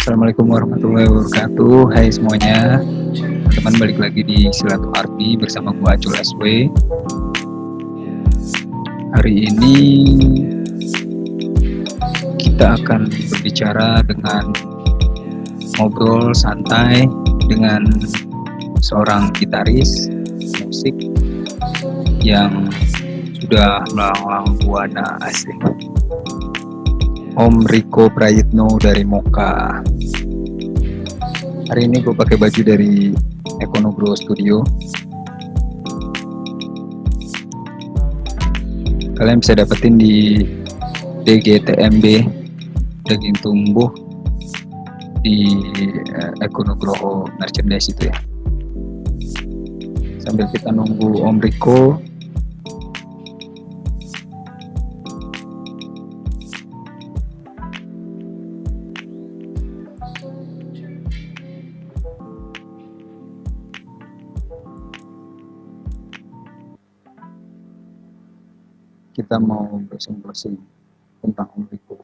Assalamualaikum warahmatullahi wabarakatuh. Hai semuanya, teman-teman, balik lagi di Silaturahmi bersama gua Acul SW. Hari ini kita akan berbicara dengan ngobrol santai dengan seorang gitaris musik yang sudah melanglang buana asli, Om Riko Prayitno dari Mocha. Hari ini gue pakai baju dari Ekonogro Studio. Kalian bisa dapetin di DGTMB, daging tumbuh, di Ekonogro Merchandise itu ya. Sambil kita nunggu Om Riko, kita mau browsing tentang Om Riko.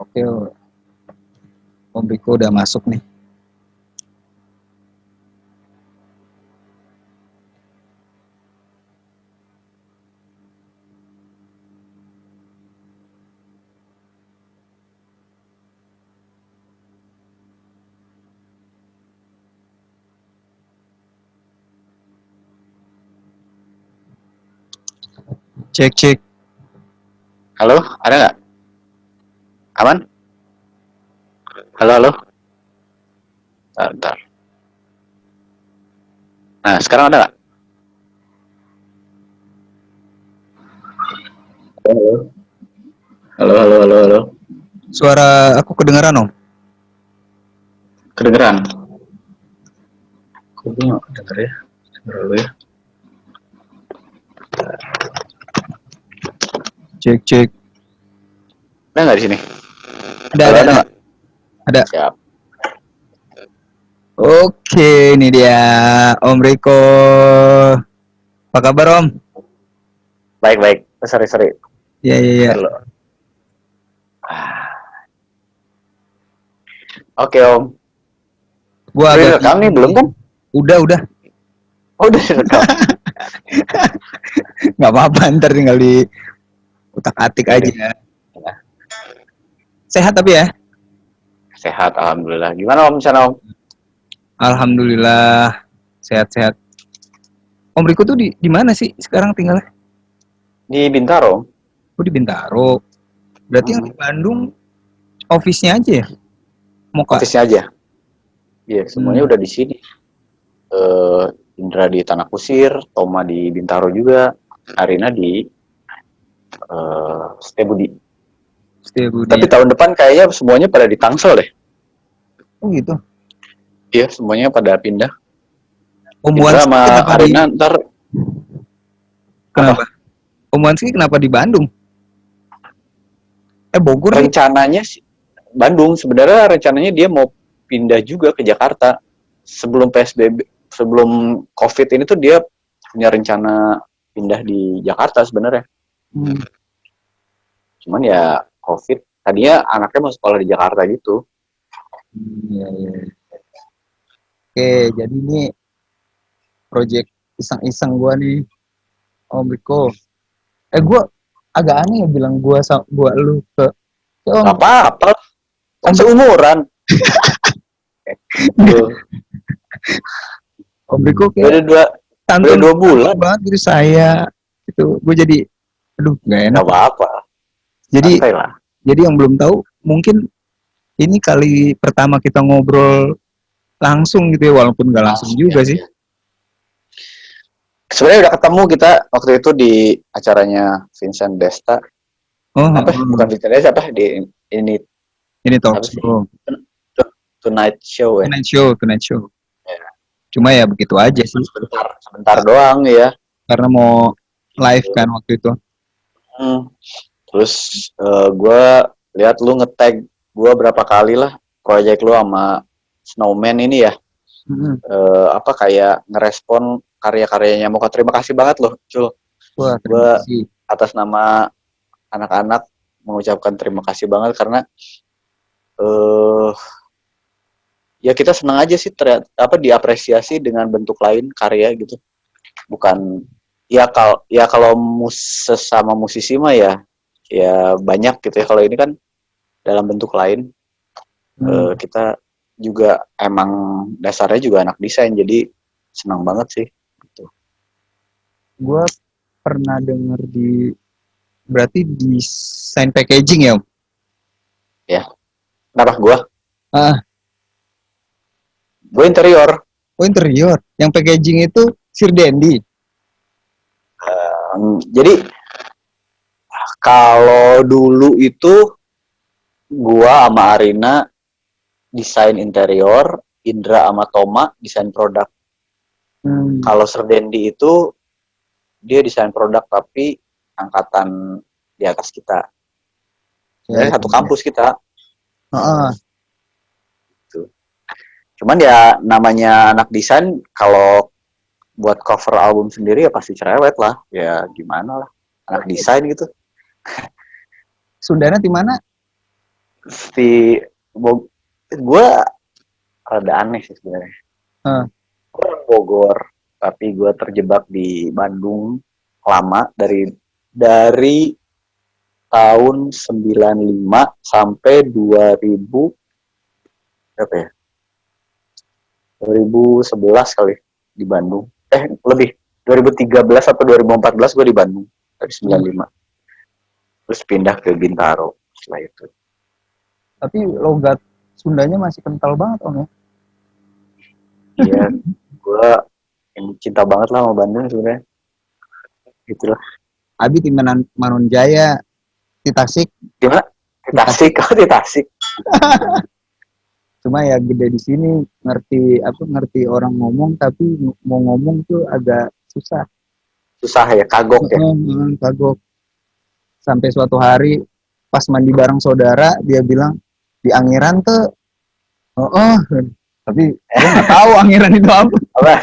Oke, Om Riko udah masuk nih. Cek cek. Halo, ada nggak? Aman? Halo, halo. Bentar. Nah, sekarang ada nggak? Halo. Halo, halo, halo, halo. Suara aku kedengeran, Om? Kedengeran? Kok gue nggak denger ya? Denger dulu ya. Cek cek. Ada nggak di sini? Ada, Halo, ada, ada nggak? ada. Siap. Oke, ini dia Om Riko. Apa kabar, Om? Baik, baik. Sorry. Iya, iya, iya. Halo. Oke, Om. Gua Udah agak rekam nih, belum kan? Udah. Oh, udah direkam. Nggak apa-apa, ntar tinggal di utak-atik Iya, aja. iya. Sehat tapi ya? Sehat, alhamdulillah. Gimana Om, sana Om? Alhamdulillah, sehat-sehat. Om Riko tuh di mana sih sekarang tinggalnya? Di Bintaro. Oh, di Bintaro. Berarti yang di Bandung office-nya aja ya? Mocha. Office-nya aja. Iya, semuanya udah di sini. Indra di Tanah Kusir, Toma di Bintaro juga, Arina di Setiabudi. Tapi tahun depan kayaknya semuanya pada di Tangsel deh. Oh gitu? Iya, semuanya pada pindah. Om Indra Wanski sama kenapa Arina ntar. Kenapa? Om Wanski kenapa di Bandung? Bogor sih? Rencananya sih Bandung. Sebenarnya rencananya dia mau pindah juga ke Jakarta. Sebelum PSBB, sebelum COVID ini tuh dia punya rencana pindah di Jakarta sebenarnya. Cuman ya COVID, tadinya anaknya mau sekolah di Jakarta gitu. Iya, iya. Oke, jadi ini project iseng-iseng gua nih, Om Riko. Gua agak aneh ya bilang gua lu ke Gak Om apa-apa, kan Om seumuran. Tuh, Om Riko kayak beda dua, beda santun dua santun bulan. banget gitu saya itu gue jadi aduh nggak enak. Gak apa-apa, Jadi santai lah. yang belum tahu mungkin ini kali pertama kita ngobrol langsung gitu ya walaupun nggak langsung Langsung ya. juga sih. Sebenarnya udah ketemu kita waktu itu di acaranya Vincent Desta. Oh, Apa? Bukan Vincent Desta, apa? Di ini ini talk apa sih? show, Tonight Show ya. tonight show. Ya, Cuma ya begitu aja sih sebentar, sebentar doang ya. karena mau live Gitu. kan waktu itu. Hmm. Terus gue lihat lu nge-tag gue berapa kali lah proyek lu sama Snowman ini ya. Apa kayak ngerespon karya-karyanya Moka. Terima kasih banget loh, Cul. Wah, terima Gue kasih. atas nama anak-anak mengucapkan terima kasih banget karena eh ya kita senang aja sih apa diapresiasi dengan bentuk lain karya gitu. Bukan ya kalau sesama musisi mah ya banyak gitu ya. Kalau ini kan dalam bentuk lain. Kita juga emang dasarnya juga anak desain jadi senang banget sih gitu. Gue pernah denger berarti desain packaging ya Om? Ya, kenapa Ah, gue interior. oh interior. Yang packaging itu Sir Dendi. Jadi kalau dulu itu gua sama Arina desain interior, Indra sama Toma desain produk. Kalau Serdendi itu dia desain produk tapi angkatan di atas kita. Sebenarnya satu kampus kita. Gitu. Cuman ya namanya anak desain kalau buat cover album sendiri ya pasti cerewet lah. Ya gimana lah. Anak desain gitu. Sundana di mana? Gue rada aneh sih sebenarnya. Gue orang Bogor, tapi gue terjebak di Bandung lama dari tahun 95 sampai 2000 berapa ya? 2011 kali di Bandung. Lebih 2013 atau 2014 gue di Bandung dari 95. Terus pindah ke Bintaro setelah itu. Tapi logat Sundanya masih kental banget Om ya? Iya, gue cinta banget lah sama Bandung sebenarnya. Gitulah. Abi di Manunjaya, di Tasik. Gimana? Di Tasik, di Tasik. Cuma ya gede di sini, ngerti orang ngomong tapi mau ngomong tuh agak susah. Susah ya, kagok ya. Kagok. Sampai suatu hari pas mandi bareng saudara dia bilang di Angiran tuh tapi gue nggak tahu Angiran itu apa.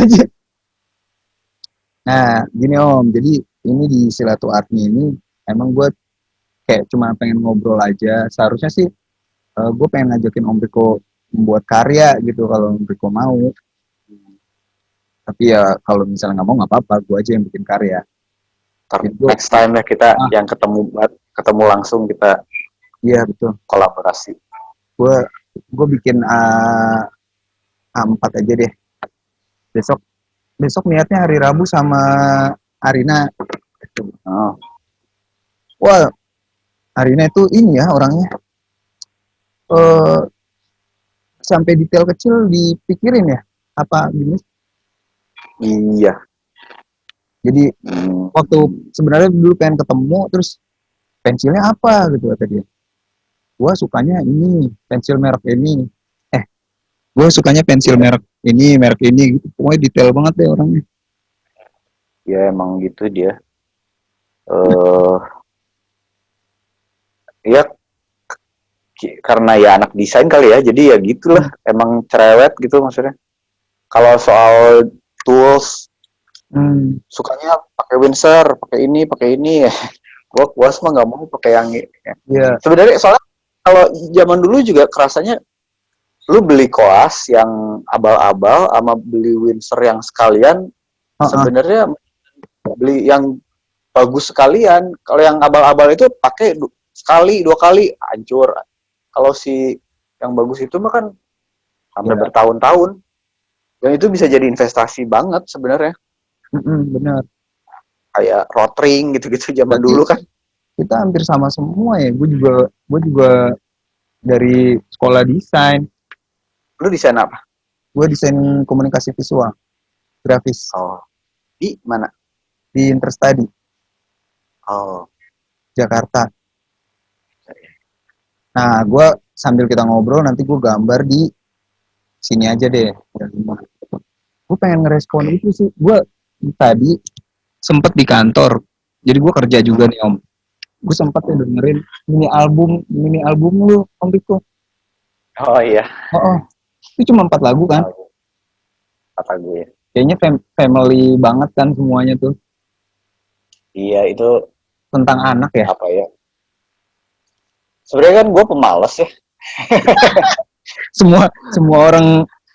Aja. Nah gini Om, jadi ini di silaturahmi ini emang gue kayak cuma pengen ngobrol aja. Seharusnya sih gue pengen ngajakin Om Riko membuat karya gitu kalau Om Riko mau. Tapi ya kalau misalnya nggak mau nggak apa-apa, gue aja yang bikin karya. Next time ya kita yang ketemu langsung kita. Iya betul. Kolaborasi. Gue bikin A4 aja deh. Besok niatnya hari Rabu sama Arina. Wah, Arina itu ini ya orangnya. Sampai detail kecil dipikirin ya. Apa gini? Iya. Jadi waktu sebenarnya dulu pengen ketemu terus pensilnya apa gitu kata dia. Gua sukanya ini, pensil merek ini. Gue sukanya pensil merek ini gitu. Pokoknya detail banget deh orangnya. Ya emang gitu dia. Ya karena ya anak desain kali ya. Jadi ya gitulah. Emang cerewet gitu maksudnya. Kalau soal tools sukanya pakai Windsor, pakai ini ya. Gua semua nggak mau pakai yang ya. Yeah. Sebenarnya soalnya kalau zaman dulu juga kerasanya lu beli koas yang abal-abal sama beli Windsor yang sekalian, Heeh. sebenarnya beli yang bagus sekalian. Kalau yang abal-abal itu pakai sekali dua kali hancur. Kalau si yang bagus itu mah kan sampai Ya, bertahun-tahun. Dan itu bisa jadi investasi banget sebenarnya. benar. Kayak rotring gitu-gitu zaman Berarti dulu kan. kita hampir sama semua ya. Gue juga dari sekolah desain. Lu desain apa? Gue desain komunikasi visual, grafis Oh, di mana? di Interstudy, Oh, Jakarta. Nah, gue sambil kita ngobrol nanti gue gambar di sini aja deh. Gue pengen ngerespon oke. itu sih. Gue tadi sempet di kantor. Jadi gue kerja juga nih Om. Gue sempet ya dengerin mini album lu Om Riko. Oh iya, Oh, oh. Itu cuma 4 lagu kan? tahu kata gue. Kayaknya family banget kan semuanya tuh. Iya itu Tentang anak ya. apa ya? Sebenarnya kan gue pemalas ya. Semua semua orang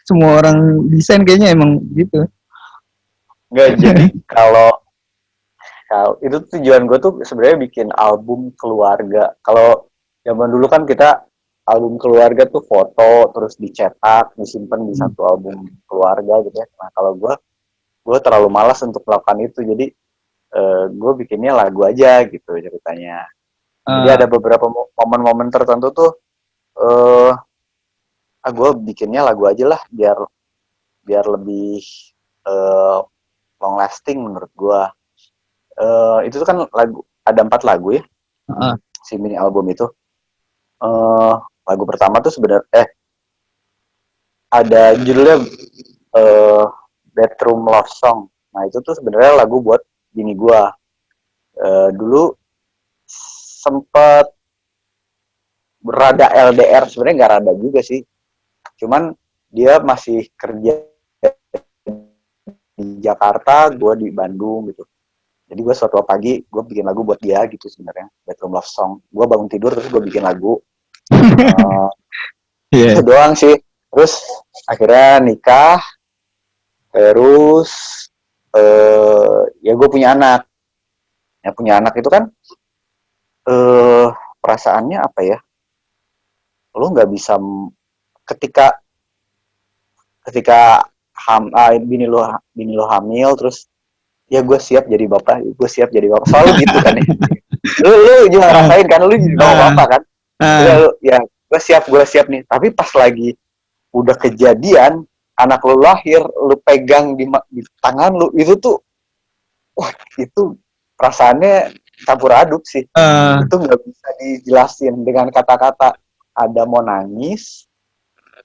semua orang desain kayaknya emang gitu. Nggak jadi kalau kalau itu tujuan gue tuh sebenarnya bikin album keluarga. Kalau zaman dulu kan kita album keluarga tuh foto terus dicetak disimpan di Hmm. satu album keluarga gitu ya. Nah kalau gue terlalu malas untuk melakukan itu. Jadi gue bikinnya lagu aja gitu ceritanya. Jadi Ah, ada beberapa momen-momen tertentu tuh eh gue bikinnya lagu aja lah biar biar lebih eh, long lasting menurut gue. Itu tuh kan lagu ada 4 lagu ya ah, si mini album itu. eh Lagu pertama tuh sebenarnya ada judulnya eh Bedroom Love Song. Nah itu tuh sebenarnya lagu buat bini gue. Dulu sempet berada LDR, sebenarnya nggak rada juga sih, cuman dia masih kerja di Jakarta, gue di Bandung gitu. Jadi gue suatu pagi gue bikin lagu buat dia gitu sebenarnya, Bedroom Love Song. Gue bangun tidur terus gue bikin lagu. Uh, iya. itu doang sih. Terus akhirnya nikah, terus ya gue punya anak. Ya punya anak itu kan perasaannya apa ya? Lo nggak bisa ketika ketika bini lo hamil terus ya gue siap jadi bapak, gue siap jadi bapak, selalu gitu kan ya. Lu juga Ah, ngerasain kan, lu jadi ah, bapak kan, ah, ya, ya gue siap nih, tapi pas lagi udah kejadian anak lu lahir, lu pegang di tangan lu itu tuh, wah itu perasaannya campur aduk sih. ah, Itu nggak bisa dijelasin dengan kata-kata. Ada mau nangis,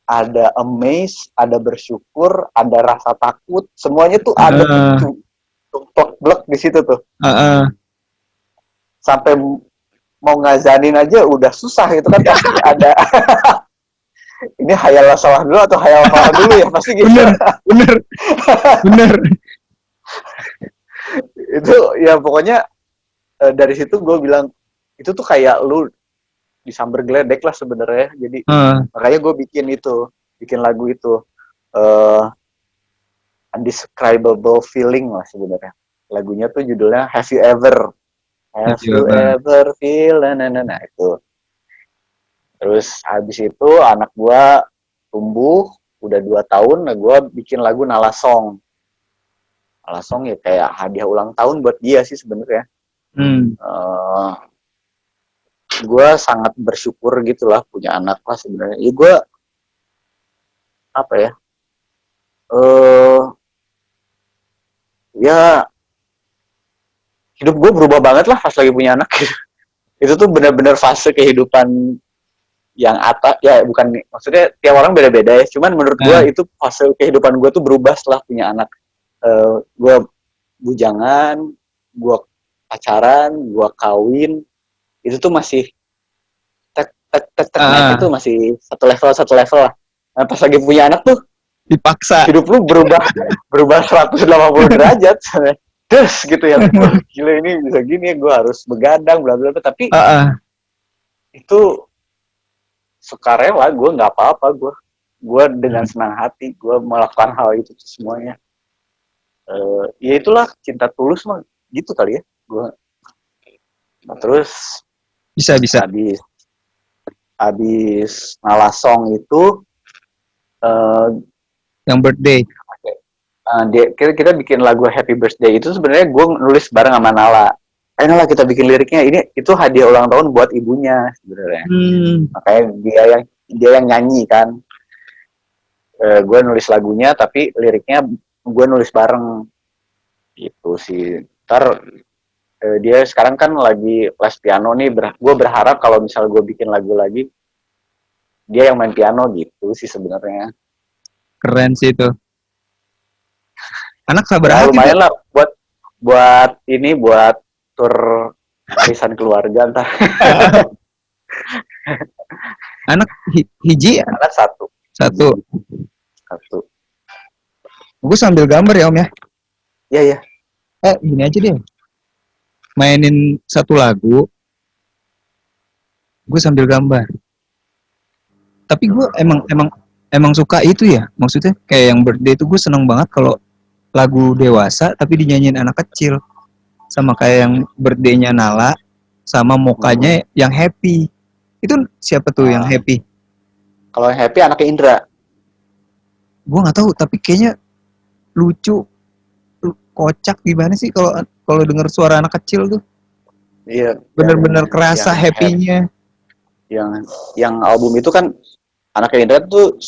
ada amazed, ada bersyukur, ada rasa takut, semuanya tuh ada ah, tumpuk blek di situ tuh. ah, Sampai mau ngazanin aja udah susah gitu kan, pasti ada ini hayal salah dulu atau hayal salah dulu ya pasti gitu. bener, bener, bener. Itu ya pokoknya dari situ gue bilang itu tuh kayak lu disamber geledek lah sebenarnya. Jadi Ah, makanya gue bikin lagu itu uh, undescribable feeling lah sebenarnya. Lagunya tuh judulnya Have iya, you Bang. ever feel nah itu. Terus habis itu anak gua tumbuh udah 2 tahun, nah gua bikin lagu Nalasong. Nalasong ya kayak hadiah ulang tahun buat dia sih sebenarnya. Hmm. Uh, gue sangat bersyukur gitulah punya anak lah sebenarnya. Ya gue apa ya? Ya hidup gue berubah banget lah pas lagi punya anak. Itu tuh benar-benar fase kehidupan yang atas ya, bukan maksudnya tiap orang beda-beda ya. Cuman menurut gue Nah, itu fase kehidupan gue tuh berubah setelah punya anak. Gue bujangan, gue pacaran, gue kawin, itu tuh masih tek tek tek tek naik itu ah, masih satu level lah. Nah, pas lagi punya anak tuh dipaksa. hidup lu berubah 180 derajat. Terus gitu ya, wah gila ini bisa gini, gue harus begadang bla bla bla, tapi Ah, ah, itu sukarela, gue nggak apa-apa, gue dengan senang hati gue melakukan hal itu semuanya. Ya itulah cinta tulus mah gitu kali ya gue. Nah, terus Bisa. habis habis ngalah song itu uh, Yang birthday. kita bikin lagu Happy Birthday itu sebenarnya gue nulis bareng sama Nala. Nala kita bikin liriknya, ini itu hadiah ulang tahun buat ibunya sebenarnya. Makanya dia yang nyanyi kan. Gue nulis lagunya tapi liriknya gue nulis bareng gitu sih. Ntar dia sekarang kan lagi les piano nih, gue berharap kalau misal gue bikin lagu lagi dia yang main piano gitu sih sebenarnya. Keren sih itu. Anak sabar Ya hati lumayan tuh. lah buat tur arisan keluarga ntar. Anak hiji Anak satu. Satu. Gue sambil gambar ya Om ya. Iya. Gini aja deh. Mainin satu lagu, gue sambil gambar. Tapi gue emang suka itu ya. Maksudnya kayak yang birthday itu gue seneng banget kalau lagu dewasa tapi dinyanyiin anak kecil. Sama kayak yang birthday-nya Nala sama mukanya yang happy. Itu siapa tuh yang happy? Kalau yang happy anaknya Indra. Gue nggak tahu tapi kayaknya lucu, kocak gimana sih kalau denger suara anak kecil tuh. Iya. Bener-bener kerasa happy-nya. Yang album itu kan anaknya Indra tuh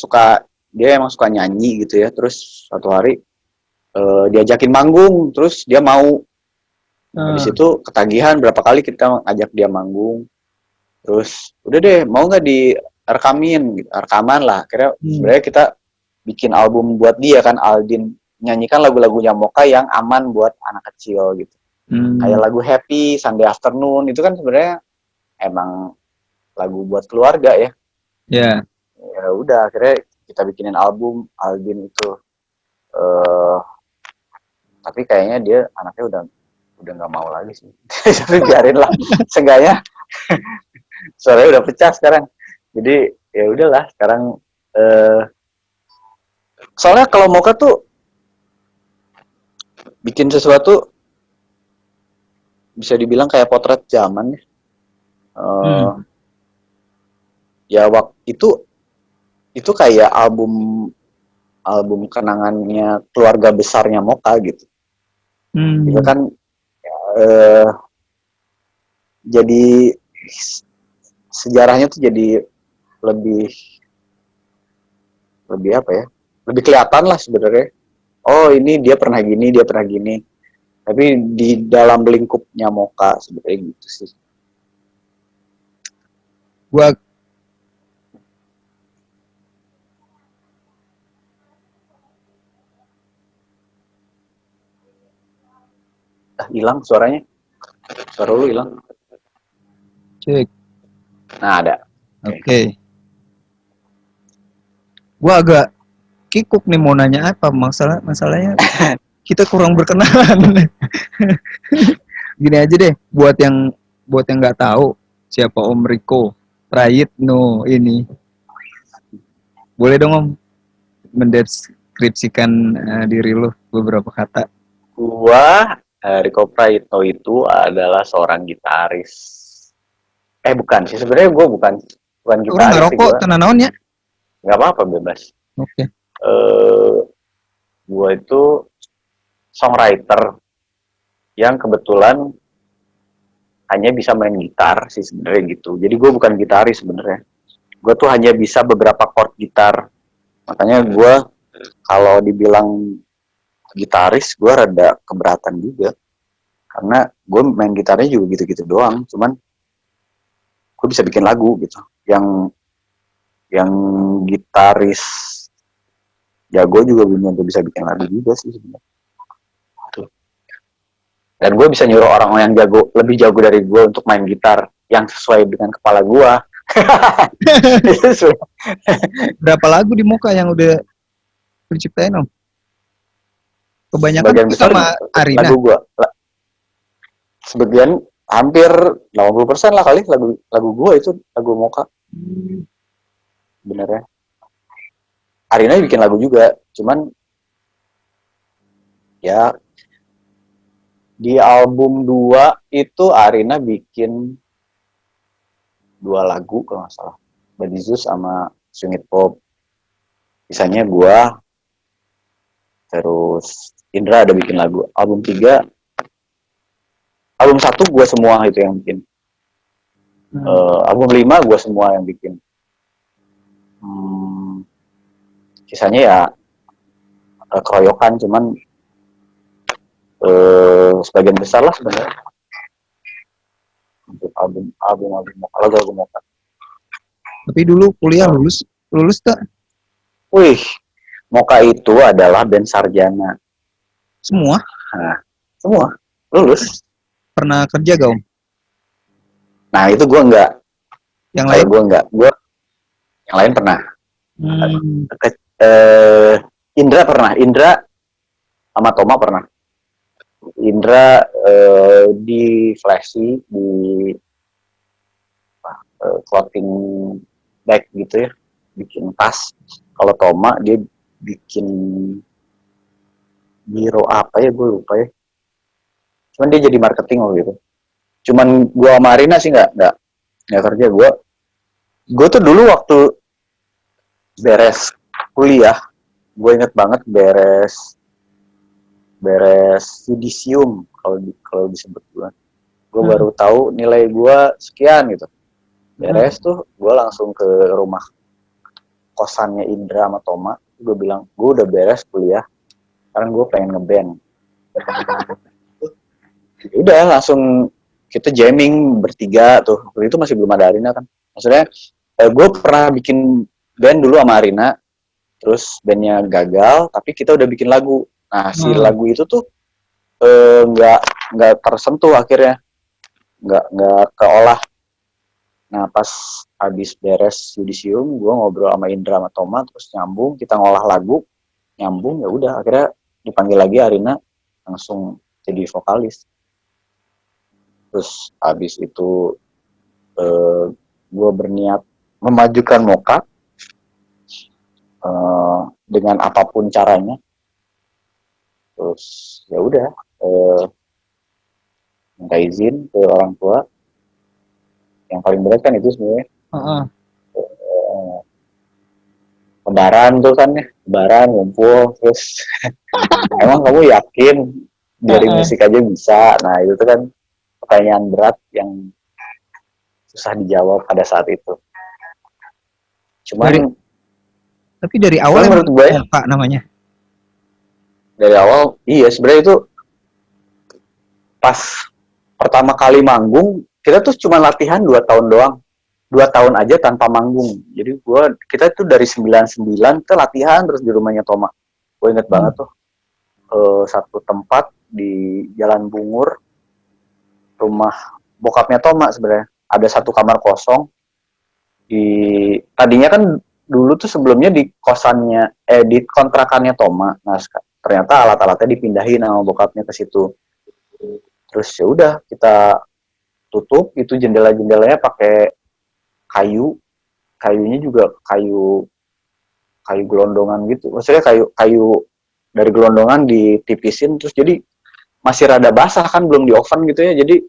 dia emang suka nyanyi gitu ya. Terus suatu hari diajakin manggung, terus dia mau. Habis itu ketagihan berapa kali kita ngajak dia manggung. Terus udah deh mau nggak direkamin gitu. Rekaman lah. Akhirnya sebenarnya kita bikin album buat dia kan, Aldin nyanyikan lagu-lagunya Moka yang aman buat anak kecil gitu. Kayak lagu Happy, Sunday Afternoon itu kan sebenarnya emang lagu buat keluarga ya. Ya. Ya udah akhirnya kita bikinin album Aldin itu. Tapi kayaknya dia anaknya udah nggak mau lagi sih. Tapi biarin lah. Seenggaknya suaranya udah pecah sekarang. Jadi ya udahlah sekarang. Soalnya kalau Moka tuh bikin sesuatu bisa dibilang kayak potret zaman ya. Ya waktu itu kayak album kenangannya keluarga besarnya Moka gitu. Itu kan jadi sejarahnya tuh jadi lebih apa ya? Lebih kelihatan lah sebenarnya. Oh ini dia pernah gini. Tapi di dalam lingkupnya Moka sebenarnya gitu sih. Gua hilang suaranya. Suara lu hilang. Cek. Nah ada. Oke. Gua agak kikuk nih mau nanya apa, masalahnya kita kurang berkenalan. Gini aja deh, buat yang nggak tahu siapa Om Riko Prayitno ini, boleh dong Om mendeskripsikan diri lu beberapa kata. Gua Riko Prayitno itu adalah seorang gitaris. Bukan sih, sebenarnya gue bukan gitaris. Orang ngerokok tenan naon ya? Nggak apa-apa, bebas. Oke. Gue itu songwriter yang kebetulan hanya bisa main gitar sih sebenarnya gitu. Jadi gue bukan gitaris sebenarnya. Gue tuh hanya bisa beberapa chord gitar. Makanya gue kalau dibilang gitaris, gue rada keberatan juga. Karena gue main gitarnya juga gitu-gitu doang. Cuman gue bisa bikin lagu gitu. Yang gitaris jago juga belum tentu bisa bikin lagu juga sih sebenarnya. Dan gue bisa nyuruh orang yang lebih jago dari gue untuk main gitar yang sesuai dengan kepala gue. Berapa lagu di Moka yang udah diciptain Om? Kebanyakan sebagian besar sama Arina. Lagu gue. Sebagian hampir 80% lah kali lagu gue itu lagu Moka. sebenarnya. Arina bikin lagu juga, cuman ya di album 2 itu Arina bikin 2 lagu kalau nggak salah. Body Zeus sama Swing It Pop. Sisanya gua, terus Indra ada bikin lagu. Album 3, album 1 gua semua itu yang bikin. Album 5 gua semua yang bikin. Sisanya ya keroyokan, cuman sebagian besar lah sebenarnya untuk album lagu Moka. Tapi dulu kuliah lulus tak? Wih, Moka itu adalah band sarjana. Semua? Nah, semua lulus. Pernah kerja gak, Om? Nah, itu gue enggak. Yang lain? Gue enggak. Gue yang lain pernah. Indra pernah. Indra sama Toma pernah. Indra di Flashy, di clothing bag gitu ya, bikin tas. Kalau Toma dia bikin biro apa ya, gue lupa ya. Cuman dia jadi marketing waktu itu. Cuman gue sama Arina sih nggak kerja. Gue tuh dulu waktu beres kuliah, gue inget banget beres yudisium kalau disebut gue baru tahu nilai gue sekian gitu. Beres tuh gue langsung ke rumah kosannya Indra sama Toma. Gue bilang gue udah beres kuliah, sekarang gue pengen ngeband. Udah langsung kita jamming bertiga tuh. Waktu itu masih belum ada Arina kan. Maksudnya gue pernah bikin band dulu sama Arina, terus bandnya gagal, tapi kita udah bikin lagu. Nah si lagu itu tuh nggak tersentuh akhirnya, nggak keolah. Nah pas habis beres yudisium, gue ngobrol sama Indra sama Toma, terus nyambung, kita ngolah lagu, nyambung, ya udah akhirnya dipanggil lagi Arina, langsung jadi vokalis. Terus habis itu gue berniat memajukan Moka dengan apapun caranya. Terus ya udah minta izin ke orang tua. Yang paling berat kan itu sebenarnya. Lebaran tuh kan ya, lebaran ngumpul terus emang kamu yakin dari musik aja bisa? Nah itu tuh kan pertanyaan berat yang susah dijawab pada saat itu. Cuman tapi dari awal menurut gue Moka namanya. Dari awal iya sebenarnya itu pas pertama kali manggung kita tuh cuma latihan 2 tahun doang. 2 tahun aja tanpa manggung. Jadi kita tuh dari 99 kita latihan terus di rumahnya Toma. Gue inget banget tuh satu tempat di Jalan Bungur, rumah bokapnya Toma sebenarnya. Ada satu kamar kosong. Tadinya kan dulu tuh sebelumnya di kosannya di kontrakannya Toma. Nah ternyata alat-alatnya dipindahin sama bokapnya ke situ. Terus ya udah kita tutup itu jendela-jendelanya pakai kayunya juga kayu gelondongan gitu. Maksudnya kayu dari gelondongan ditipisin terus jadi masih rada basah kan, belum di oven gitu ya. Jadi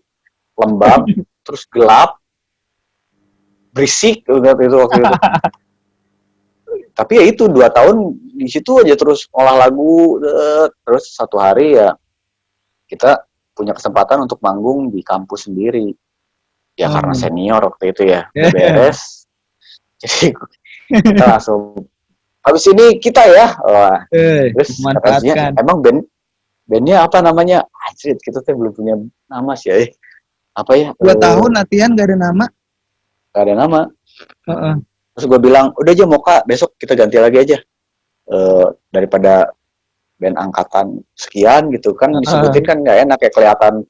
lembab terus gelap. Berisik itu waktu itu. Tapi ya itu 2 tahun di situ aja terus olah lagu, terus satu hari ya kita punya kesempatan untuk manggung di kampus sendiri. Ya karena senior waktu itu ya, beres. Jadi kita langsung habis ini kita ya. Terus katanya emang bandnya apa namanya? Anjir, kita tuh belum punya nama sih ya. Apa ya? 2 tahun latihan gak ada nama. Gak ada nama. Terus gue bilang, udah aja Moka, besok kita ganti lagi aja. Daripada band angkatan sekian gitu kan, disebutin kan gak enak ya, kelihatan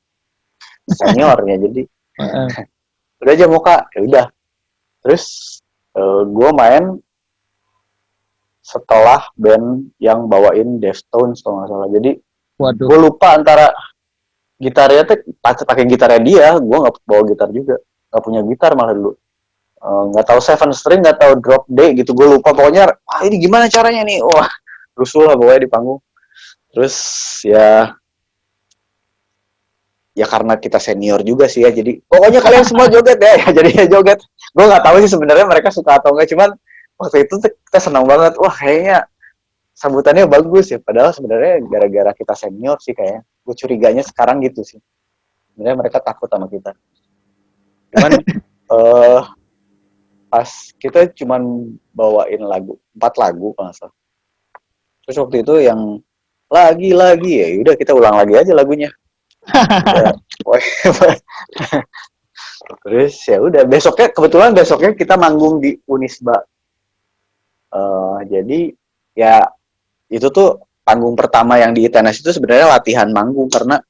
seniornya. Jadi udah aja Moka, ya udah. Terus gue main setelah band yang bawain Deftones kalau nggak salah. Jadi gue lupa antara gitarnya tuh pakai gitarnya dia, gue nggak bawa gitar juga, nggak punya gitar malah dulu. nggak tahu seven string, nggak tahu drop D gitu, gue lupa pokoknya. Ini gimana caranya nih, wah rusuh lah pokoknya di panggung. Terus ya ya karena kita senior juga sih ya, jadi pokoknya kalian semua joget ya, ya jadinya joget. Gue nggak tahu sih sebenarnya mereka suka atau enggak, cuman waktu itu kita senang banget, wah kayaknya sambutannya bagus ya, padahal sebenarnya gara-gara kita senior sih kayak, gue curiganya sekarang gitu sih, sebenarnya mereka takut sama kita. Cuman eh pas kita cuman bawain lagu 4 lagu kalau nggak salah. Terus waktu itu yang lagi ya udah kita ulang lagi aja lagunya. Udah, terus ya udah besoknya, kebetulan besoknya kita manggung di Unisba. Jadi ya itu tuh panggung pertama yang di ITNS itu sebenarnya latihan manggung, karena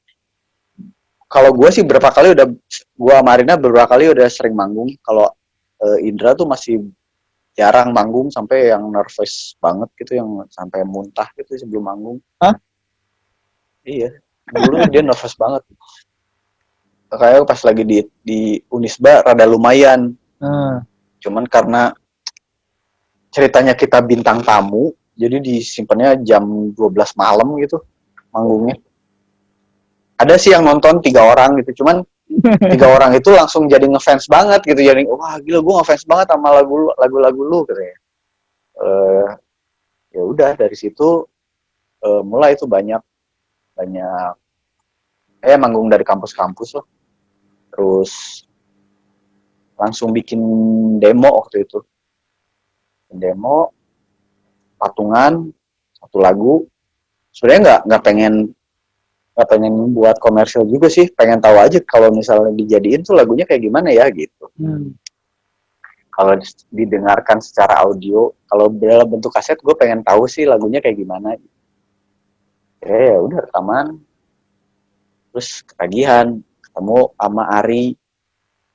kalau gue sih beberapa kali udah, gue Marina beberapa kali udah sering manggung. Kalau Indra tuh masih jarang manggung, sampai yang nervous banget gitu, yang sampai muntah gitu sebelum manggung. Hah? Iya, dulu dia nervous banget. Kayak pas lagi di Unisba rada lumayan. Cuman karena ceritanya kita bintang tamu, jadi disimpannya jam 12 malam gitu manggungnya. Ada sih yang nonton 3 orang gitu, cuman 3 orang itu langsung jadi ngefans banget gitu, jadi wah gila gue ngefans banget sama lagu-lagu lu gitu ya. Ya udah dari situ mulai itu banyak banyak manggung dari kampus-kampus loh. Terus langsung bikin demo waktu itu. Demo patungan 1 lagu. Sebenarnya nggak pengen buat komersial juga sih, pengen tahu aja kalau misalnya dijadiin tuh lagunya kayak gimana ya gitu. Kalau didengarkan secara audio, kalau dalam bentuk kaset gue pengen tahu sih lagunya kayak gimana. Ya udah rekaman, terus ketagihan, ketemu sama Ari,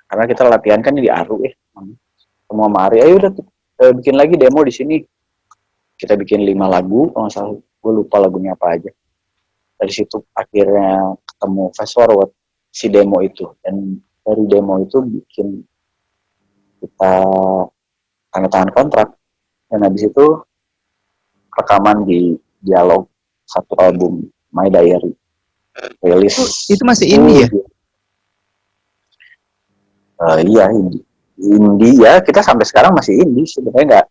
karena kita latihan kan di Aru ya, ketemu sama Ari, ayo udah bikin lagi demo di sini. Kita bikin 5 lagu, kalau nggak salah, gue lupa lagunya apa aja. Dari situ akhirnya ketemu Fast Forward si demo itu, dan dari demo itu bikin kita tanda tangan kontrak, dan habis itu rekaman di Dialog, satu album My Diary, rilis Itu masih indie ya? Iya indie ya, kita sampai sekarang masih indie sebenarnya. Nggak,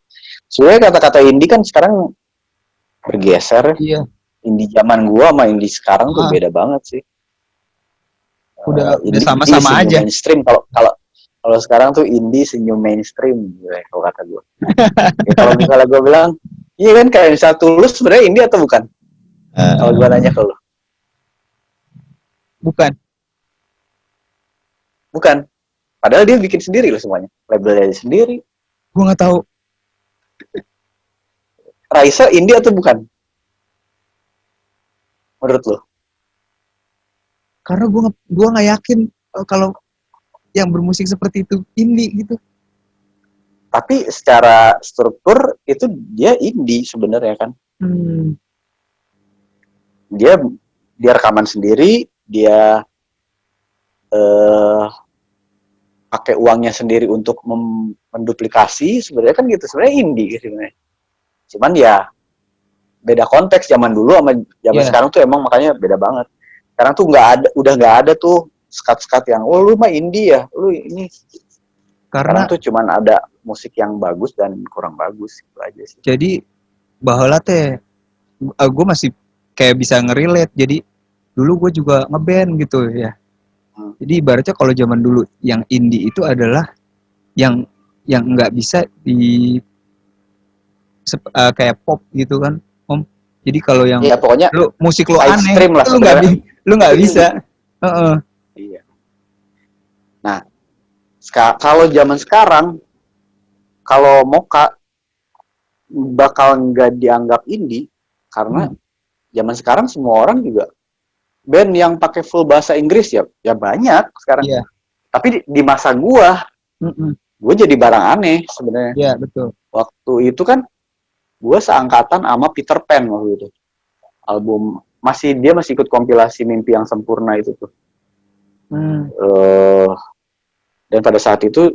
sebenarnya kata-kata indie kan sekarang bergeser. Iya. Indie zaman gua sama indie sekarang tuh beda banget sih. Udah Indie sama-sama senyum aja. mainstream, kalau sekarang tuh indie senyum mainstream gitu ya, kalau kata gua. Ya, kalau misalnya gua bilang, iya kan kayak misalnya Tulus sebenarnya indie atau bukan? Kalau gua nanya ke lu. Bukan. Padahal dia bikin sendiri loh semuanya. Labelnya sendiri. Gue nggak tahu. Raisa indie atau bukan? Menurut lo? Karena gue nggak yakin kalau yang bermusik seperti itu indie gitu. Tapi secara struktur itu dia indie sebenarnya kan. Dia rekaman sendiri, dia pakai uangnya sendiri untuk menduplikasi, sebenarnya kan gitu, sebenarnya indie sebenarnya. Cuman ya beda konteks, zaman dulu sama zaman sekarang tuh emang makanya beda banget. Sekarang tuh udah nggak ada tuh skat-skat yang lu mah indie ya, lu ini. Karena sekarang tuh cuman ada musik yang bagus dan kurang bagus, itu aja sih. Jadi baheula teh gue masih kayak bisa ngerelate. Jadi dulu gue juga ngeband gitu ya. Jadi ibaratnya kalau zaman dulu yang indie itu adalah yang nggak bisa di kayak pop gitu kan, Om. Jadi kalau yang ya, pokoknya lu musik lu aneh, lah, lu nggak bisa. Iya. Nah, kalau zaman sekarang, kalau Moka bakal nggak dianggap indie, karena zaman sekarang semua orang juga band yang pakai full bahasa Inggris ya banyak sekarang. Iya. Tapi di masa gue jadi barang aneh sebenarnya. Iya, betul. Waktu itu kan gue seangkatan sama Peter Pan waktu itu. Album dia masih ikut kompilasi Mimpi yang Sempurna itu tuh. Dan pada saat itu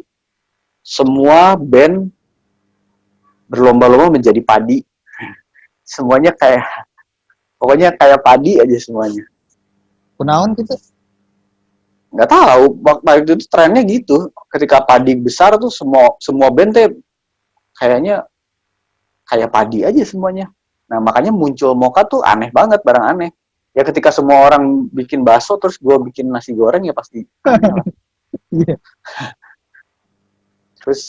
semua band berlomba-lomba menjadi padi. Semuanya kayak, pokoknya kayak padi aja semuanya. Kunaon gitu. Nggak tahu, waktu itu trennya gitu. Ketika padi besar tuh semua band tuh kayaknya kayak padi aja semuanya. Nah makanya muncul Moka tuh aneh banget, barang aneh. Ya ketika semua orang bikin bakso terus gue bikin nasi goreng ya pasti aneh lah. Iya. Terus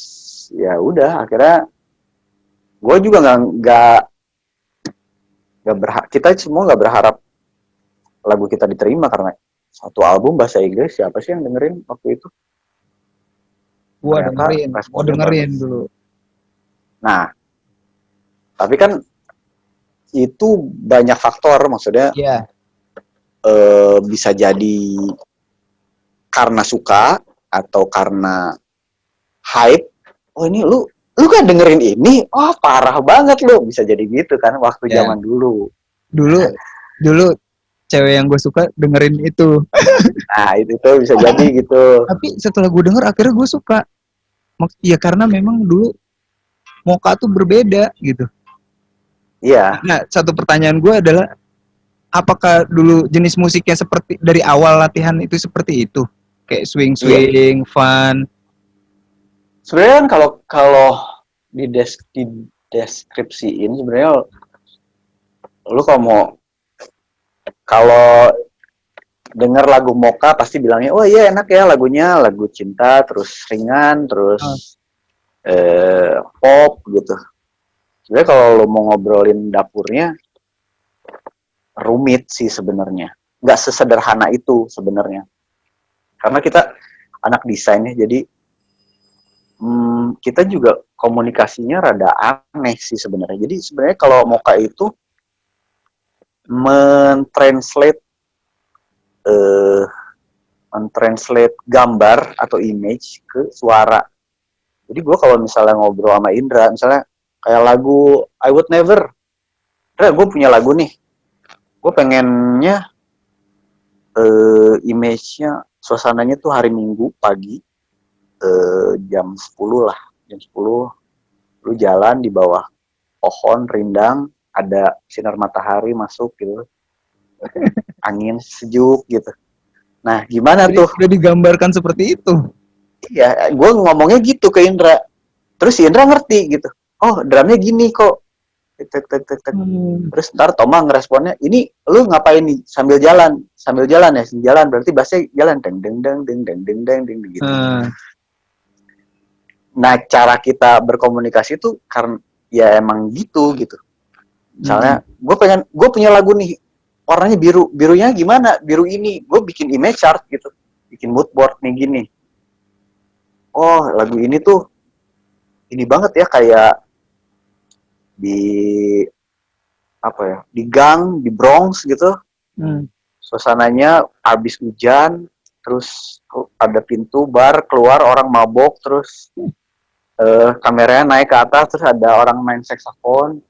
ya udah akhirnya gue juga nggak berharap, kita semua nggak berharap lagu kita diterima karena satu album bahasa Inggris, siapa sih yang dengerin waktu itu? Ternyata Gua responnya dengerin bagus. dulu. Nah tapi kan itu banyak faktor, maksudnya Iya. bisa jadi karena suka atau karena hype. Oh ini lu kan dengerin ini, oh parah banget lu, bisa jadi gitu kan waktu Ya. zaman dulu. Dulu dulu cewek yang gue suka dengerin itu. Nah itu tuh bisa jadi gitu. Tapi setelah gue denger akhirnya gue suka. Ya karena memang dulu Moka tuh berbeda gitu. Iya. Nah, satu pertanyaan gue adalah apakah dulu jenis musiknya seperti dari awal latihan itu seperti itu? Kayak Iya. swing-swing, fun. Sebenarnya kan kalau di deskripsiin sebenarnya lu kalau denger lagu Moka pasti bilangnya, oh iya enak ya lagunya, lagu cinta, terus ringan, Ah, terus pop gitu. Sebenarnya kalau lo mau ngobrolin dapurnya, rumit sih sebenarnya. Nggak sesederhana itu sebenarnya. Karena kita anak desain ya, jadi kita juga komunikasinya rada aneh sih sebenarnya. Jadi sebenarnya kalau Moka itu mentranslate eh, mentranslate gambar atau image ke suara. Jadi gue kalau misalnya ngobrol sama Indra, misalnya kayak lagu I Would Never, Indra gue punya lagu nih, gue pengennya image-nya, suasananya tuh hari Minggu pagi, jam 10 lah, jam 10 lu jalan di bawah pohon rindang, ada sinar matahari masuk gitu, angin sejuk gitu. Nah gimana jadi tuh? udah digambarkan seperti itu. Iya, gue ngomongnya gitu ke Indra. Terus si Indra ngerti gitu. Oh, drumnya gini kok. Tek, tek, tek, tek, tek. Hmm. Terus ntar Toma ngeresponnya, ini lu ngapain nih? Sambil jalan. Sambil jalan ya, sambil jalan. Berarti bassnya jalan. Deng, deng, deng, deng, deng, deng, deng, deng, gitu. Hmm. Nah, cara kita berkomunikasi tuh karena ya emang gitu, gitu. Hmm. Misalnya, gue punya lagu nih, warnanya biru. Birunya gimana? Biru ini. Gue bikin image chart gitu. Bikin mood board nih gini. Oh, lagu ini tuh ini banget ya, kayak di apa ya, di gang di Bronx gitu, Hmm. suasananya habis hujan, terus ada pintu bar, keluar orang mabok, terus kameranya naik ke atas, terus ada orang main saksofon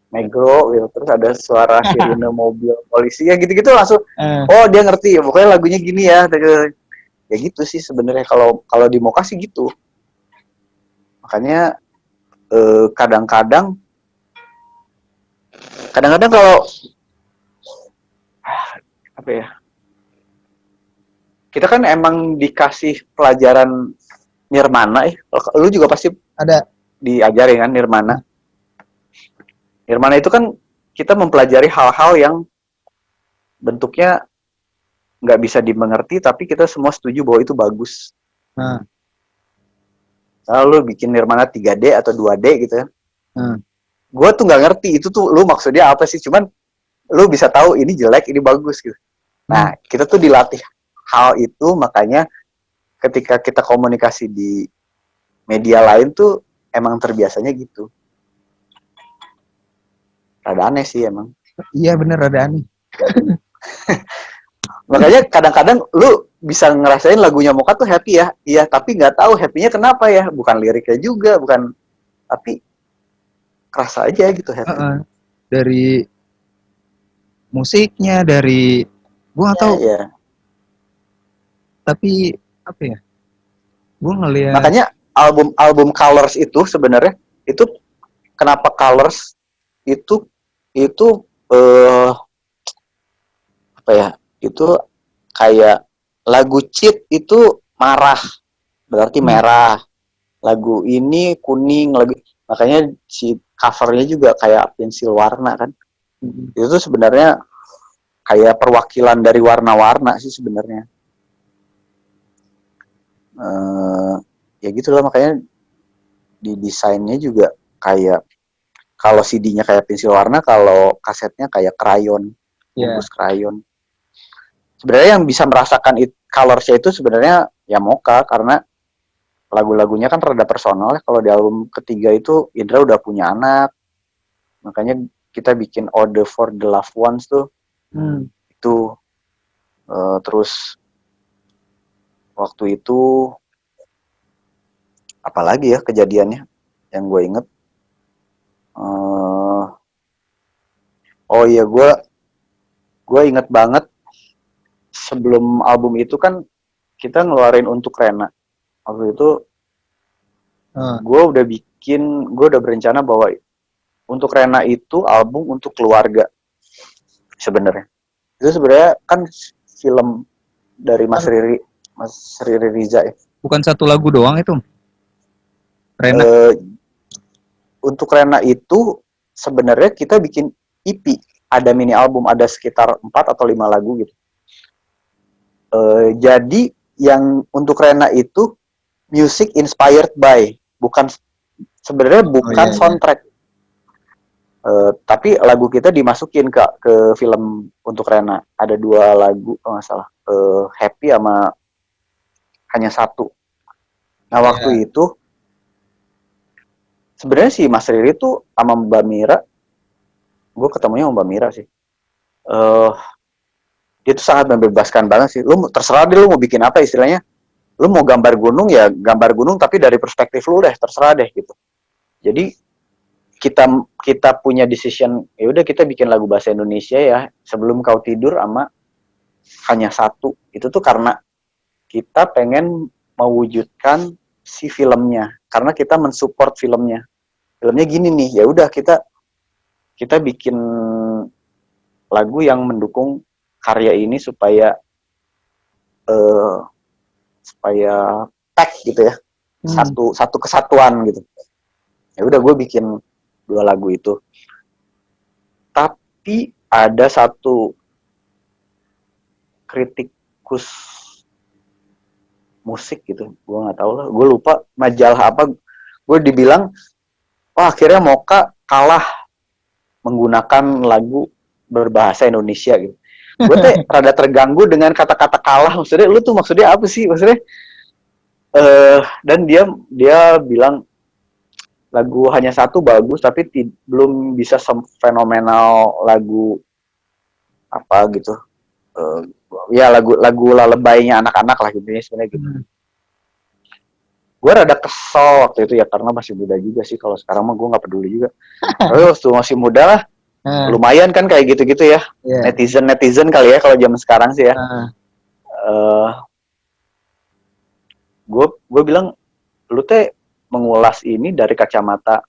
negro gitu, terus ada suara sirine mobil polisi ya gitu-gitu, langsung Eh, oh dia ngerti ya pokoknya lagunya gini ya. Ya gitu sih sebenarnya kalau kalau di Moka sih gitu. Makanya kadang-kadang kadang-kadang kalau apa ya, kita kan emang dikasih pelajaran Nirmana, lu juga pasti ada. diajarin kan Nirmana. Nirmana itu kan kita mempelajari hal-hal yang bentuknya nggak bisa dimengerti, tapi kita semua setuju bahwa itu bagus. Nah, Lalu lu bikin Nirmana 3D atau 2D gitu kan. nah. Gue tuh nggak ngerti itu tuh lu maksudnya apa sih, cuman lu bisa tahu ini jelek, ini bagus gitu. Hmm. Nah, kita tuh dilatih hal itu, makanya ketika kita komunikasi di media lain tuh emang terbiasanya gitu. Rada aneh sih emang. Iya bener ada aneh. Makanya kadang-kadang lu bisa ngerasain lagunya Moka tuh happy ya, iya, tapi nggak tahu happy-nya kenapa ya, bukan liriknya juga, bukan, tapi kerasa aja gitu happy. Uh-uh. Dari musiknya, dari gue nggak Ya, tahu. ya. Tapi apa ya? Gue ngelihat. Makanya album Colors itu sebenarnya itu kenapa Colors itu eh apa ya? Itu kayak lagu Cheat itu marah, berarti Hmm. merah. Lagu ini kuning, lagu makanya si covernya juga kayak pensil warna kan. Itu tuh sebenarnya kayak perwakilan dari warna-warna sih sebenarnya. Ya gitulah makanya di desainnya juga kayak kalau CD-nya kayak pensil warna, kalau kasetnya kayak krayon, Ya. bungkus krayon. Sebenarnya yang bisa merasakan colors-nya itu sebenarnya ya Moka karena lagu-lagunya kan rada personal ya. Kalau di album ketiga itu Indra udah punya anak, makanya kita bikin Ode for the Loved Ones tuh itu terus waktu itu apalagi ya kejadiannya yang gue inget oh iya gue inget banget sebelum album itu kan kita ngeluarin Untuk Rena waktu itu gue udah berencana bahwa Untuk Rena itu album untuk keluarga sebenarnya itu sebenarnya kan film dari Mas Riri Riza ya. Bukan satu lagu doang itu, Rena. Untuk Rena itu sebenarnya kita bikin EP, ada mini album, ada sekitar 4 atau 5 lagu gitu. Jadi yang Untuk Rena itu music inspired by, bukan sebenarnya bukan soundtrack. Tapi lagu kita dimasukin ke film Untuk Rena. Ada 2 lagu kalau nggak salah. Happy sama Hanya Satu. Nah waktu itu sebenarnya si Mas Riri tuh sama Mbak Mira, gue ketemunya sama Mbak Mira sih. Dia tuh sangat membebaskan banget sih. Lu terserah deh lu mau bikin apa istilahnya. Lu mau gambar gunung ya gambar gunung tapi dari perspektif lu deh, terserah deh gitu. Jadi kita kita punya decision ya udah kita bikin lagu bahasa Indonesia ya Sebelum Kau Tidur sama Hanya Satu. Itu tuh karena kita pengen mewujudkan si filmnya karena kita mensupport filmnya. Filmnya gini nih, ya udah kita bikin lagu yang mendukung karya ini supaya supaya pack gitu ya, satu kesatuan gitu. Ya udah gue bikin 2 lagu itu. Tapi ada satu kritikus musik gitu, gue nggak tahu lah, gue lupa majalah apa, gue dibilang, wah akhirnya Moka kalah menggunakan lagu berbahasa Indonesia gitu. Gue teh rada terganggu dengan kata-kata kalah, maksudnya lu tuh maksudnya apa sih maksudnya? Dan dia bilang lagu Hanya Satu bagus tapi belum bisa fenomenal lagu apa gitu. Ya lagu lalebaynya anak-anak lah gitu ya sebenarnya gitu. Gue rada kesel waktu itu ya karena masih muda juga sih, kalau sekarang mah gue nggak peduli juga. Tapi waktu masih muda lah lumayan kan kayak gitu-gitu ya. Netizen kali ya kalau zaman sekarang sih ya. Gue bilang lu teh mengulas ini dari kacamata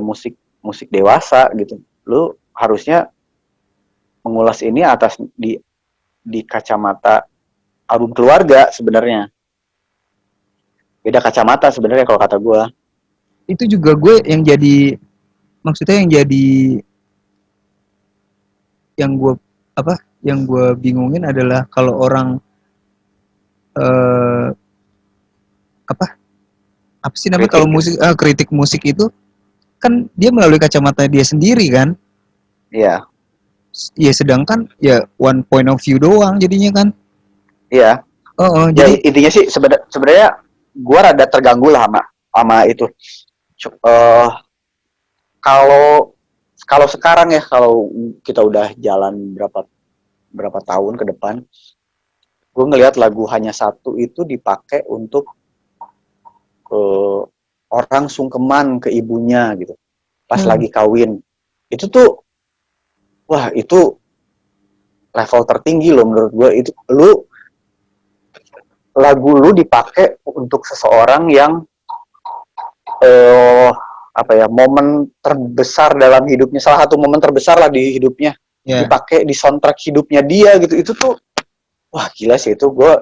musik musik dewasa gitu. Lu harusnya mengulas ini atas di kacamata album keluarga sebenarnya. Beda kacamata sebenarnya kalau kata gue. Itu juga gue yang jadi, maksudnya yang gue bingungin adalah kalau orang apa sih namanya kalau musik kritik musik itu kan dia melalui kacamata dia sendiri kan. Iya. Ya sedangkan ya one point of view doang jadinya kan. Iya. Jadi intinya sih sebenarnya gue rada terganggu lah sama itu. Kalau sekarang ya, kalau kita udah jalan berapa tahun ke depan, gue ngelihat lagu Hanya Satu itu dipakai untuk orang sungkeman ke ibunya gitu, pas lagi kawin. Itu tuh, wah itu level tertinggi loh menurut gue. Itu lu lagu lu dipakai untuk seseorang yang eh apa ya, momen terbesar dalam hidupnya, salah satu momen terbesar lah di hidupnya, Ya. dipakai di soundtrack hidupnya dia gitu, itu tuh wah gila sih. Itu gue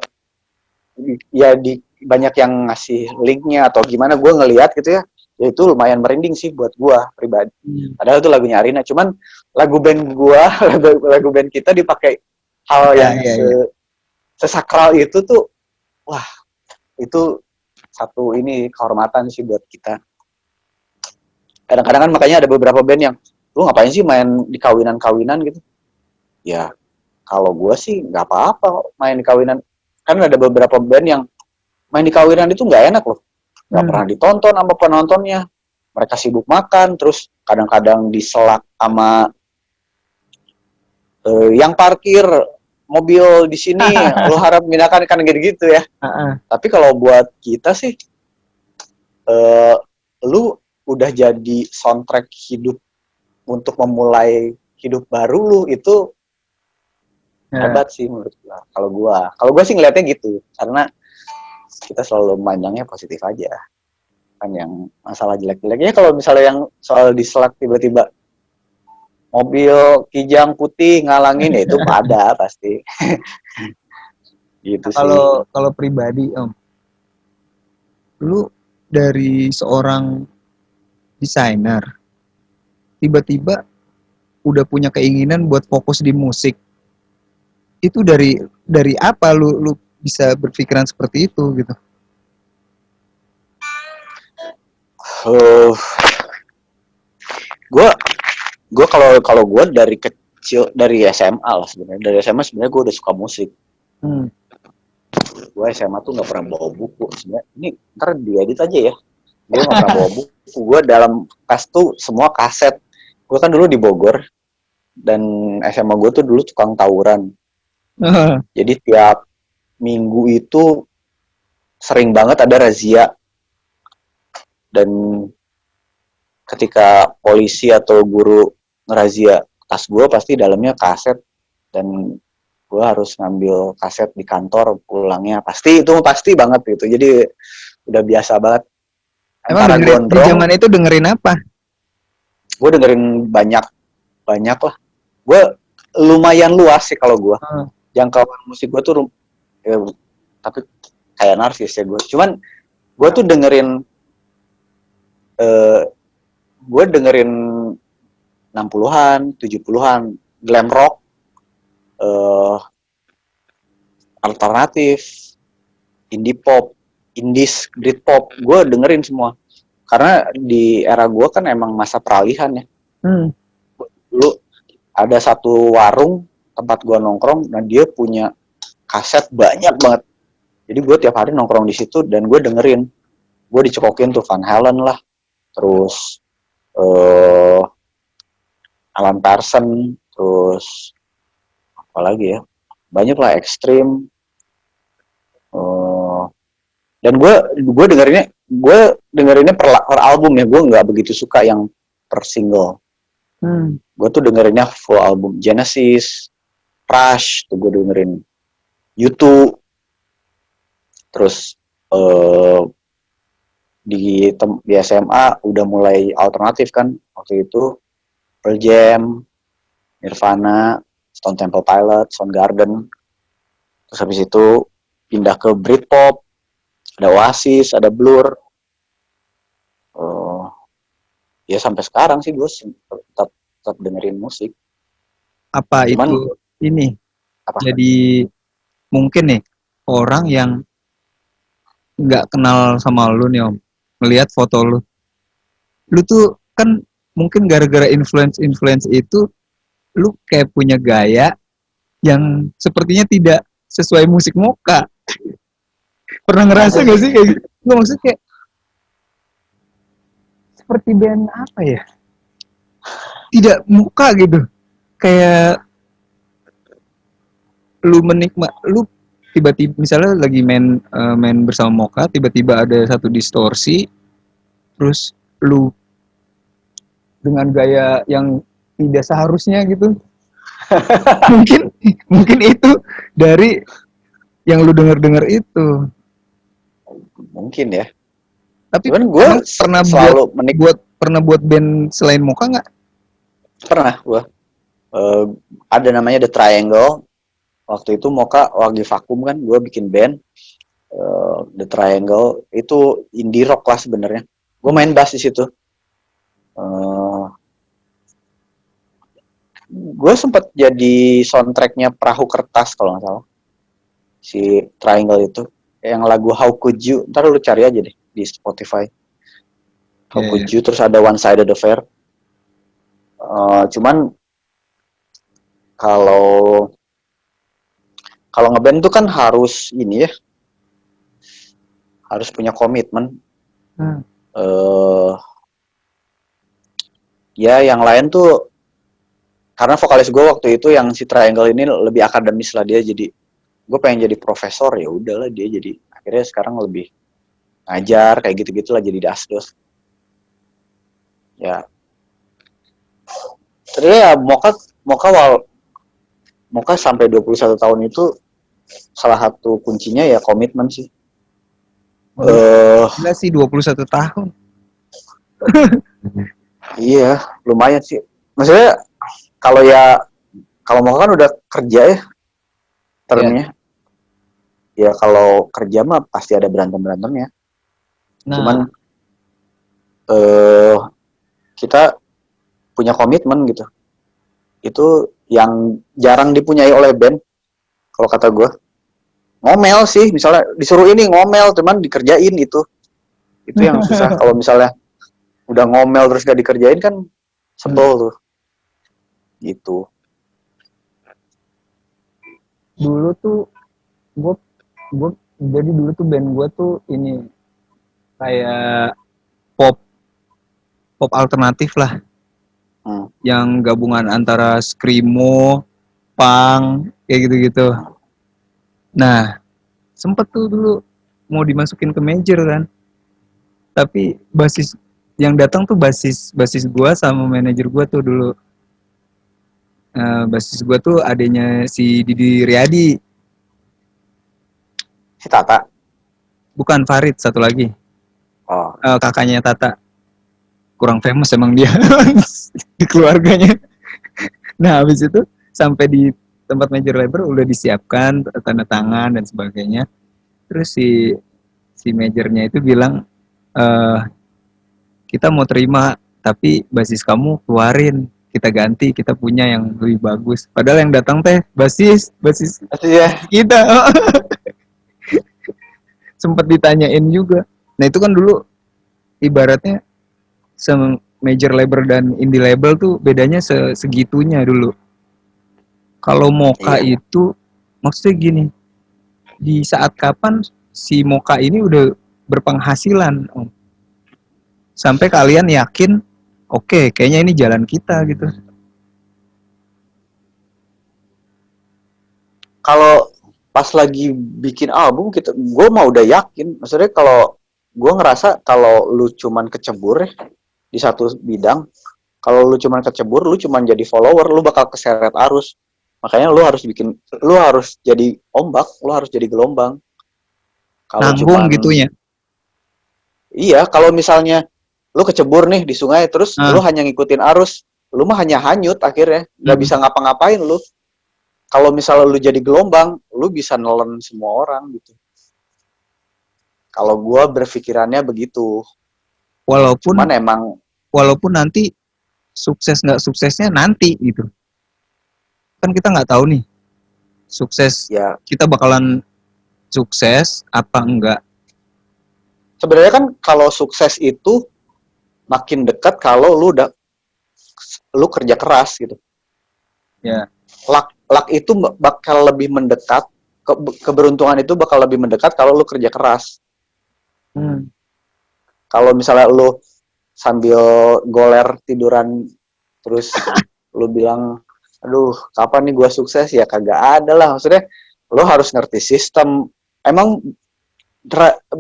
ya di banyak yang ngasih linknya atau gimana, gue ngelihat gitu ya, ya itu lumayan merinding sih buat gue pribadi. Padahal itu lagunya Arina, cuman lagu band gue lagu band kita dipakai hal Ya, yang ya, ya. sesakral itu tuh, wah itu satu ini kehormatan sih buat kita. Kadang-kadang kan makanya ada beberapa band yang lu ngapain sih main di kawinan-kawinan gitu. Ya kalau gue sih nggak apa-apa main di kawinan, kan ada beberapa band yang main di kawinan itu nggak enak loh, nggak pernah ditonton sama penontonnya, mereka sibuk makan, terus kadang-kadang diselak sama yang parkir mobil di sini, lo harap mindakan kan gitu-gitu ya. Tapi kalau buat kita sih, lu udah jadi soundtrack hidup untuk memulai hidup baru lu, itu hebat sih menurut gua. Kalau gua sih ngeliatnya gitu, karena kita selalu memandangnya positif aja. Kan yang masalah jelek-jeleknya kalau misalnya yang soal dislike tiba-tiba mobil kijang putih ngalangin, ya itu ada pasti. Gitu sih. Kalau pribadi Om, lu dari seorang desainer tiba-tiba udah punya keinginan buat fokus di musik, itu dari apa lu bisa berpikiran seperti itu gitu? Gue kalau gue dari kecil, dari SMA lah sebenarnya. Dari SMA sebenarnya gue udah suka musik. Gue SMA tuh nggak pernah bawa buku sebenarnya. Ini ntar diedit aja ya. Gue nggak pernah bawa buku. Gue dalam tas tuh semua kaset. Gue kan dulu di Bogor, dan SMA gue tuh dulu tukang tawuran. Jadi tiap minggu itu sering banget ada razia, dan ketika polisi atau guru ngerazia tas gue, pasti dalamnya kaset, dan gue harus ngambil kaset di kantor pulangnya, pasti itu pasti banget gitu. Jadi udah biasa banget. Emang Antara dengerin, di gondrong, zaman itu dengerin apa? gue dengerin banyak banyak lah. Gue lumayan luas sih kalau gue. Jangkauan musik gue tuh ya, tapi kayak narsis ya gue. Cuman gue tuh dengerin gue dengerin 60-an, 70-an, glam rock, alternatif, indie pop, indies, Britpop, gue dengerin semua. Karena di era gue kan emang masa peralihan ya. Dulu ada satu warung tempat gue nongkrong, dan dia punya kaset banyak banget. Jadi gue tiap hari nongkrong di situ dan gue dengerin. Gue dicekokin tuh Van Halen lah, terus Alan Parsons, terus apa lagi ya, banyak lah, Extreme. Dan gue dengerinnya per album ya, gue nggak begitu suka yang per single. Gue tuh dengerinnya full album. Genesis, Rush tuh gue dengerin, U2. Terus di SMA udah mulai alternatif kan waktu itu, Pearl Jam, Nirvana, Stone Temple Pilots, Soundgarden. Terus habis itu pindah ke Britpop, ada Oasis, ada Blur. Ya sampai sekarang sih gue tetap dengerin musik. Apa Cuman, itu ini apa? jadi mungkin nih orang yang nggak kenal sama lu nih Om, melihat foto lu tuh kan mungkin gara-gara influence itu lu kayak punya gaya yang sepertinya tidak sesuai musik Moka. Pernah ngerasa gak sih kayak gitu? Gue maksudnya kayak seperti band apa ya? Tidak Moka gitu. Kayak lu tiba-tiba misalnya lagi main bersama Moka, tiba-tiba ada satu distorsi, terus lu dengan gaya yang tidak seharusnya gitu. mungkin itu dari yang lu denger itu. Mungkin ya. Tapi Cuman gue emang pernah selalu buat band selain Mocha nggak? pernah gue. Ada namanya The Triangle. Waktu itu Mocha lagi vakum kan, gue bikin band. The Triangle itu indie rock lah sebenarnya. Gue main bass di situ. Uh, gue sempet jadi soundtracknya Perahu Kertas kalau nggak salah. Si Triangle itu. Yang lagu How Could You. Ntar lu cari aja deh di Spotify. How Could You. Terus ada One Sided Affair. Cuman kalau ngeband tuh kan harus ini ya, harus punya komitmen. Ya yang lain tuh karena vokalis gue waktu itu yang si Triangle ini lebih akademis lah, dia jadi gue pengen jadi profesor, ya udahlah dia jadi akhirnya sekarang lebih ngajar kayak gitu-gitu lah, jadi dasdos ya. Terus ya Mocha sampai 21 tahun itu salah satu kuncinya ya komitmen sih. Gila sih 21 tahun. Iya, lumayan sih. Maksudnya kalau Mocha kan udah kerja ya termnya. Ya kalau kerja mah pasti ada berantem-berantemnya. Nah, cuman kita punya komitmen gitu. Itu yang jarang dipunyai oleh band. Kalau kata gue, ngomel sih, misalnya disuruh ini ngomel, cuman dikerjain itu yang susah. Kalau misalnya udah ngomel terus gak dikerjain kan sebel tuh. Gitu. Dulu tuh gue jadi dulu tuh band gue tuh ini kayak pop alternatif lah. Yang gabungan antara screamo, punk, kayak gitu-gitu. Nah, sempet tuh dulu mau dimasukin ke major kan. Tapi basis yang datang tuh basis gua sama manajer gua tuh dulu. Basis gua tuh adanya si Didi Riyadi. Si Tata? Bukan, Farid satu lagi. Oh. Kakaknya Tata. Kurang famous emang dia di keluarganya. Nah, habis itu sampai di tempat major label udah disiapkan tanda tangan dan sebagainya. Terus si majornya itu bilang, kita mau terima tapi basis kamu keluarin, kita ganti, kita punya yang lebih bagus. Padahal yang datang teh basis ya kita. Sempat ditanyain juga. Nah itu kan dulu ibaratnya major label dan indie label tuh bedanya segitunya dulu. Kalau Mocha itu maksudnya gini, di saat kapan si Mocha ini udah berpenghasilan, sampai kalian yakin, oke, kayaknya ini jalan kita gitu. Kalau pas lagi bikin album gue mah udah yakin. Maksudnya kalau gue ngerasa kalau lu cuman kecebur di satu bidang, kalau lu cuman kecebur, lu cuman jadi follower, lu bakal keseret arus. Makanya lu harus jadi ombak, lu harus jadi gelombang. Kalau nanggung gitunya. Iya, kalau misalnya lu kecebur nih di sungai, terus lu hanya ngikutin arus, lu mah hanya hanyut akhirnya, nggak bisa ngapa-ngapain lu. Kalau misalnya lu jadi gelombang, lu bisa nelen semua orang gitu. Kalau gue berpikirannya begitu. Walaupun nanti sukses nggak suksesnya nanti gitu. Kan kita nggak tahu nih sukses ya. Kita bakalan sukses apa enggak. Sebenarnya kan kalau sukses itu makin dekat kalau lu kerja keras gitu. Ya. Luck itu bakal lebih mendekat, keberuntungan itu bakal lebih mendekat kalau lu kerja keras. Kalau misalnya lu sambil goler tiduran terus lu bilang, aduh kapan nih gue sukses, ya kagak ada lah. Maksudnya lu harus ngerti sistem. Emang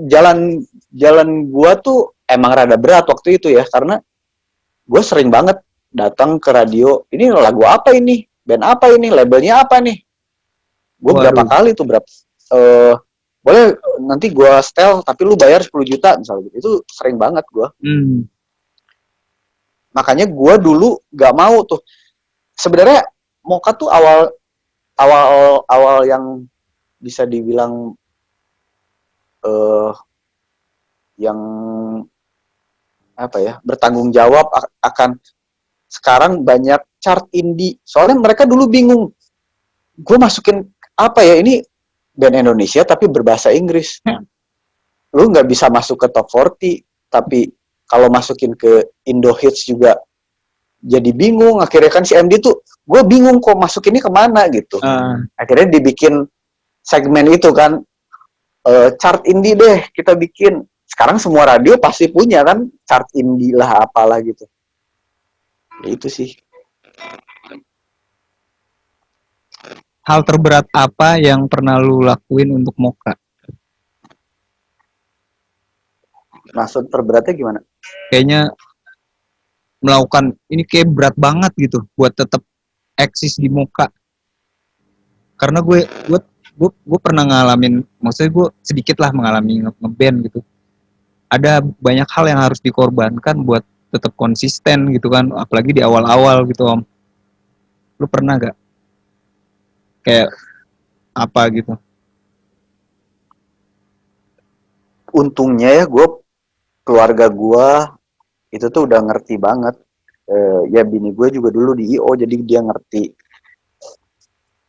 jalan gue tuh emang rada berat waktu itu ya, karena gue sering banget datang ke radio, ini lagu apa ini, band apa ini, labelnya apa nih. Gue berapa kali tuh boleh nanti gue setel tapi lu bayar 10 juta misalnya gitu. Itu sering banget gue. Makanya gue dulu gak mau tuh. Sebenarnya Mocha tuh awal yang bisa dibilang yang apa ya, bertanggung jawab akan sekarang banyak chart indie. Soalnya mereka dulu bingung. Gue masukin apa ya, ini band Indonesia tapi berbahasa Inggris. Lu nggak bisa masuk ke top 40, tapi kalau masukin ke Indo Hits juga jadi bingung. Akhirnya kan si MD tuh, gue bingung kok masukinnya kemana gitu. Akhirnya dibikin segmen itu kan, chart indie deh kita bikin. Sekarang semua radio pasti punya kan chart indie lah apalah gitu. Itu sih. Hal terberat apa yang pernah lu lakuin untuk Mocha? Maksud terberatnya gimana? Kayaknya melakukan ini kayak berat banget gitu buat tetap eksis di Mocha. Karena gue pernah ngalamin, maksudnya gue sedikit lah mengalami ngeband gitu. Ada banyak hal yang harus dikorbankan buat tetap konsisten gitu kan, apalagi di awal-awal gitu Om. Lu pernah gak kayak apa gitu? Untungnya ya keluarga gue itu tuh udah ngerti banget. Ya bini gue juga dulu di IO, jadi dia ngerti.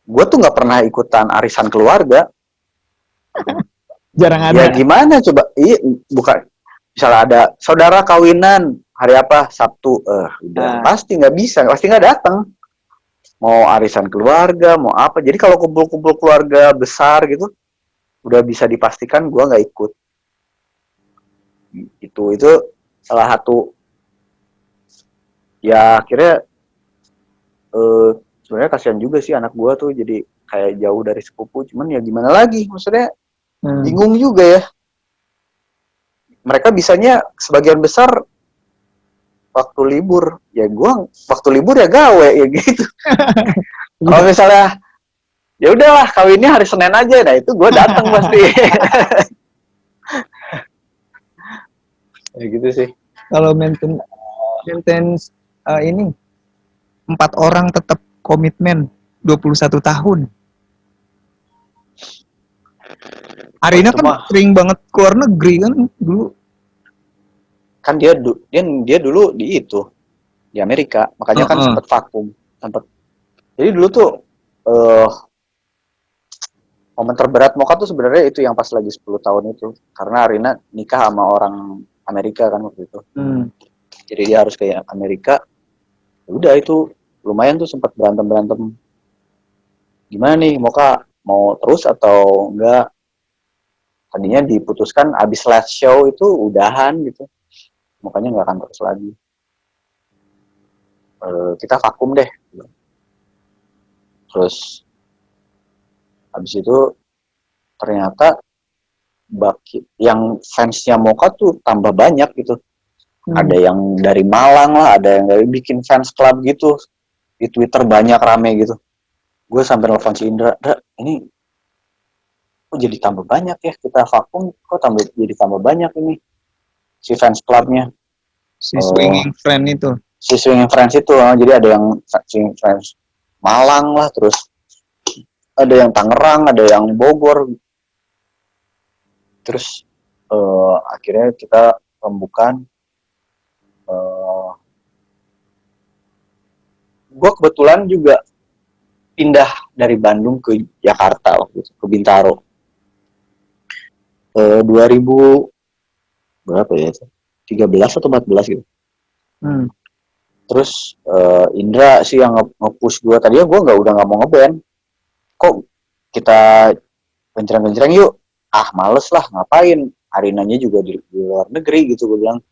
Gue tuh nggak pernah ikutan arisan keluarga. Jarang ada. Ya gimana coba? Iya, bukan. Misalnya ada saudara kawinan hari apa? Sabtu. Udah pasti nggak bisa, pasti nggak datang. Mau arisan keluarga, mau apa? Jadi kalau kumpul-kumpul keluarga besar gitu, udah bisa dipastikan gue nggak ikut. Itu salah satu. Ya akhirnya sebenarnya kasihan juga sih anak gue tuh jadi kayak jauh dari sepupu. Cuman ya gimana lagi? Maksudnya bingung juga ya. Mereka bisanya sebagian besar waktu libur. Ya gue waktu libur ya gawe ya gitu. Kalau misalnya ya udahlah kawinnya hari Senin aja, nah itu gue datang pasti. Ya gitu sih. Kalau maintenance ini 4 orang tetap komitmen 21 tahun. Arina kan sering banget keluar negeri kan dulu. Kan dia dulu di Amerika, makanya kan sempat vakum. Jadi dulu tuh momen terberat Mocha tuh sebenarnya itu yang pas lagi 10 tahun itu. Karena Arina nikah sama orang Amerika kan waktu itu. Jadi dia harus ke Amerika. Udah itu lumayan tuh sempat berantem. Gimana nih Mocha mau terus atau enggak? Tadinya diputuskan abis last show itu udahan gitu. Makanya nggak akan terus lagi. Kita vakum deh. Terus habis itu ternyata yang fansnya Mocha tuh tambah banyak gitu. Ada yang dari Malang lah, ada yang dari bikin fans club gitu. Di Twitter banyak rame gitu. Gue sampai nelfon si Indra, ini kok jadi tambah banyak ya, kita vakum kok jadi tambah banyak ini si fans clubnya. Si Swinging Friends itu. Si Swinging Friends itu, jadi ada yang Swinging Friends Malang lah, terus ada yang Tangerang, ada yang Bogor. Terus akhirnya kita rembukan. Gue kebetulan juga pindah dari Bandung ke Jakarta waktu itu, ke Bintaro. 2000 berapa ya? 13 atau 14 gitu. Terus Indra sih yang nge-push gue. Tadinya gue udah nggak mau ngeband. Kok kita genjreng-genjreng yuk? Males lah, ngapain? Arinanya juga di luar negeri gitu. Gue bilang,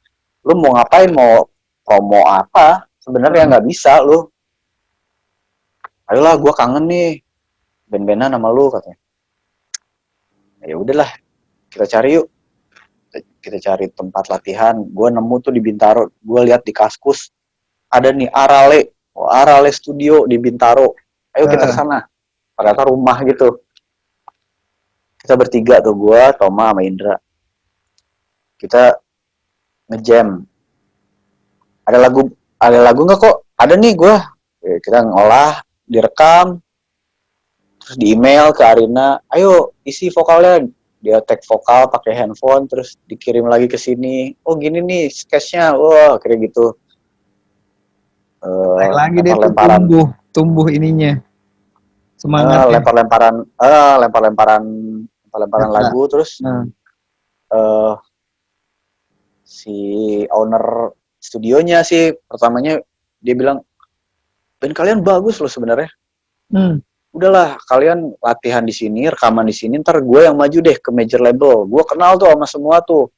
lu mau ngapain? Mau promo apa? Sebenarnya nggak bisa lu. Ayolah, gue kangen nih band-bandan sama lu katanya. Ya udahlah, kita cari yuk. Kita cari tempat latihan. Gue nemu tuh di Bintaro. Gue lihat di Kaskus ada nih Arale Studio di Bintaro. Ayo kita ke sana. Ternyata rumah gitu. Kita bertiga tuh, gue, Toma, sama Indra. Kita ngejam. Ada lagu nggak kok? Ada nih gue. Kita ngolah, direkam, terus di email ke Arina. Ayo isi vokalnya. Dia tag vokal pakai handphone, terus dikirim lagi ke sini. Oh gini nih sketchnya. Wah kayak gitu. Naik lagi deh tuh Lempar-lemparan, tumbuh ininya semangatnya. lempar-lemparan, lempar-lemparan Nah, lagu, terus nah, eh, si owner studionya sih pertamanya dia bilang band kalian bagus loh sebenarnya. hmm, Udahlah kalian latihan di sini, rekaman di sini, ntar gue yang maju deh ke major label. Gue kenal tuh sama semua tuh,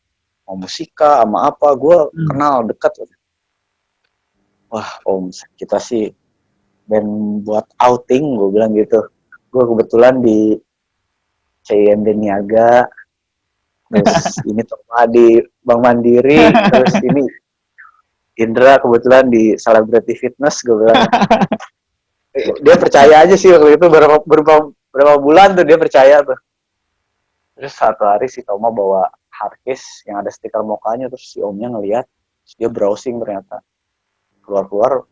mau musika, sama apa, gue hmm. kenal dekat. Wah om, kita sih band buat outing, gue bilang gitu. Gue kebetulan di CIMB Niaga, terus ini Toma di Bank Mandiri, terus ini Indra kebetulan di Celebrity Fitness, gue bilang. Dia percaya aja sih waktu itu berapa bulan tuh dia percaya tuh. Terus satu hari si Toma bawa hardcase yang ada stiker mukanya, terus si omnya ngeliat, terus dia browsing ternyata keluar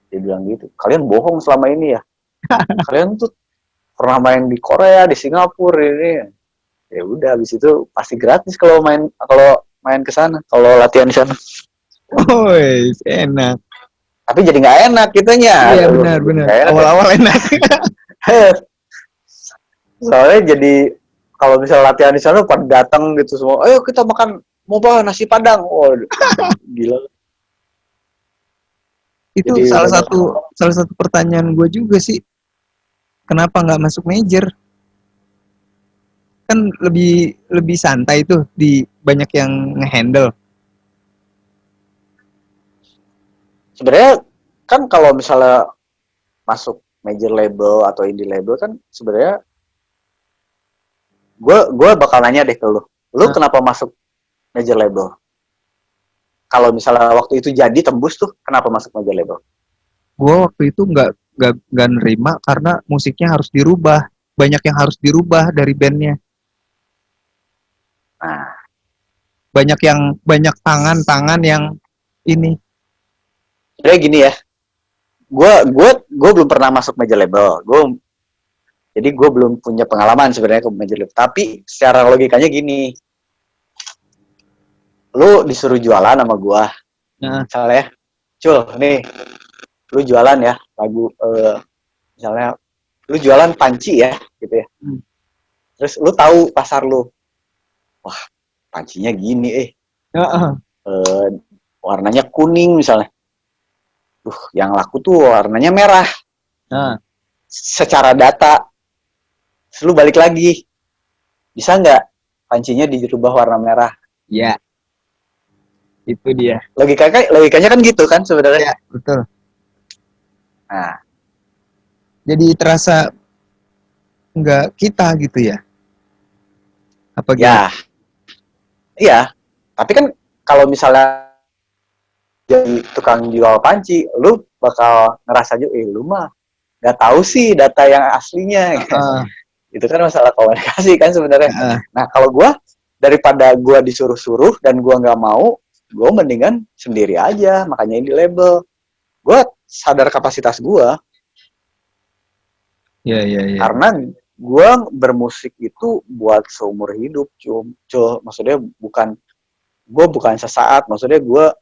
dia bilang gitu, kalian bohong selama ini ya, kalian tuh pernah main di Korea, di Singapura ini. Ya udah habis itu pasti gratis kalau main ke sana, kalau latihan di sana. Woi, enak. Tapi jadi nggak enak kitanya. Iya Aduh, benar jadi benar. nggak enak ya. Awal-awal enak. Soalnya jadi kalau misalnya latihan di sana pada datang gitu semua, ayo kita makan mau apa nasi padang. Oh, gila. Itu Jadi banyak. salah satu pertanyaan gue juga sih. Kenapa nggak masuk major? Kan lebih lebih santai tuh di banyak yang ngehandle. Sebenarnya kan kalau misalnya masuk major label atau indie label kan sebenarnya gue bakal nanya deh ke lu. Lu Nah, kenapa masuk major label? Kalau misalnya waktu itu jadi tembus tuh, kenapa masuk major label? gue waktu itu nggak nerima karena musiknya harus dirubah. Banyak yang harus dirubah dari bandnya. Nah, Banyak tangan-tangan yang ini. sebenarnya gini ya, gue belum pernah masuk major label. Gue belum punya pengalaman sebenarnya ke major label. Tapi secara logikanya gini, lu disuruh jualan sama gue, Nah, misalnya, Cul, nih, lu jualan ya lagu, misalnya, lu jualan panci ya, gitu ya. hmm, Terus lu tahu pasar lu, wah pancinya gini, eh, warnanya kuning misalnya, yang laku tuh warnanya merah. nah, Secara data, terus lu balik lagi, bisa nggak pancinya dirubah warna merah? ya itu dia. Logikanya kan gitu kan sebenarnya. Ya betul. Nah, Jadi terasa nggak kita gitu ya? Apa gimana? ya, iya. Tapi kan kalau misalnya jadi tukang jual panci, lu bakal ngerasa juga, lu mah nggak tahu sih data yang aslinya. Uh, Itu kan masalah komunikasi kan sebenarnya. uh, Nah kalau gue, daripada gue disuruh-suruh dan gue nggak mau, gue mendingan sendiri aja. Makanya ini label. Gue sadar kapasitas gue, ya ya ya. karena gue bermusik itu buat seumur hidup, maksudnya gue bukan sesaat, maksudnya gue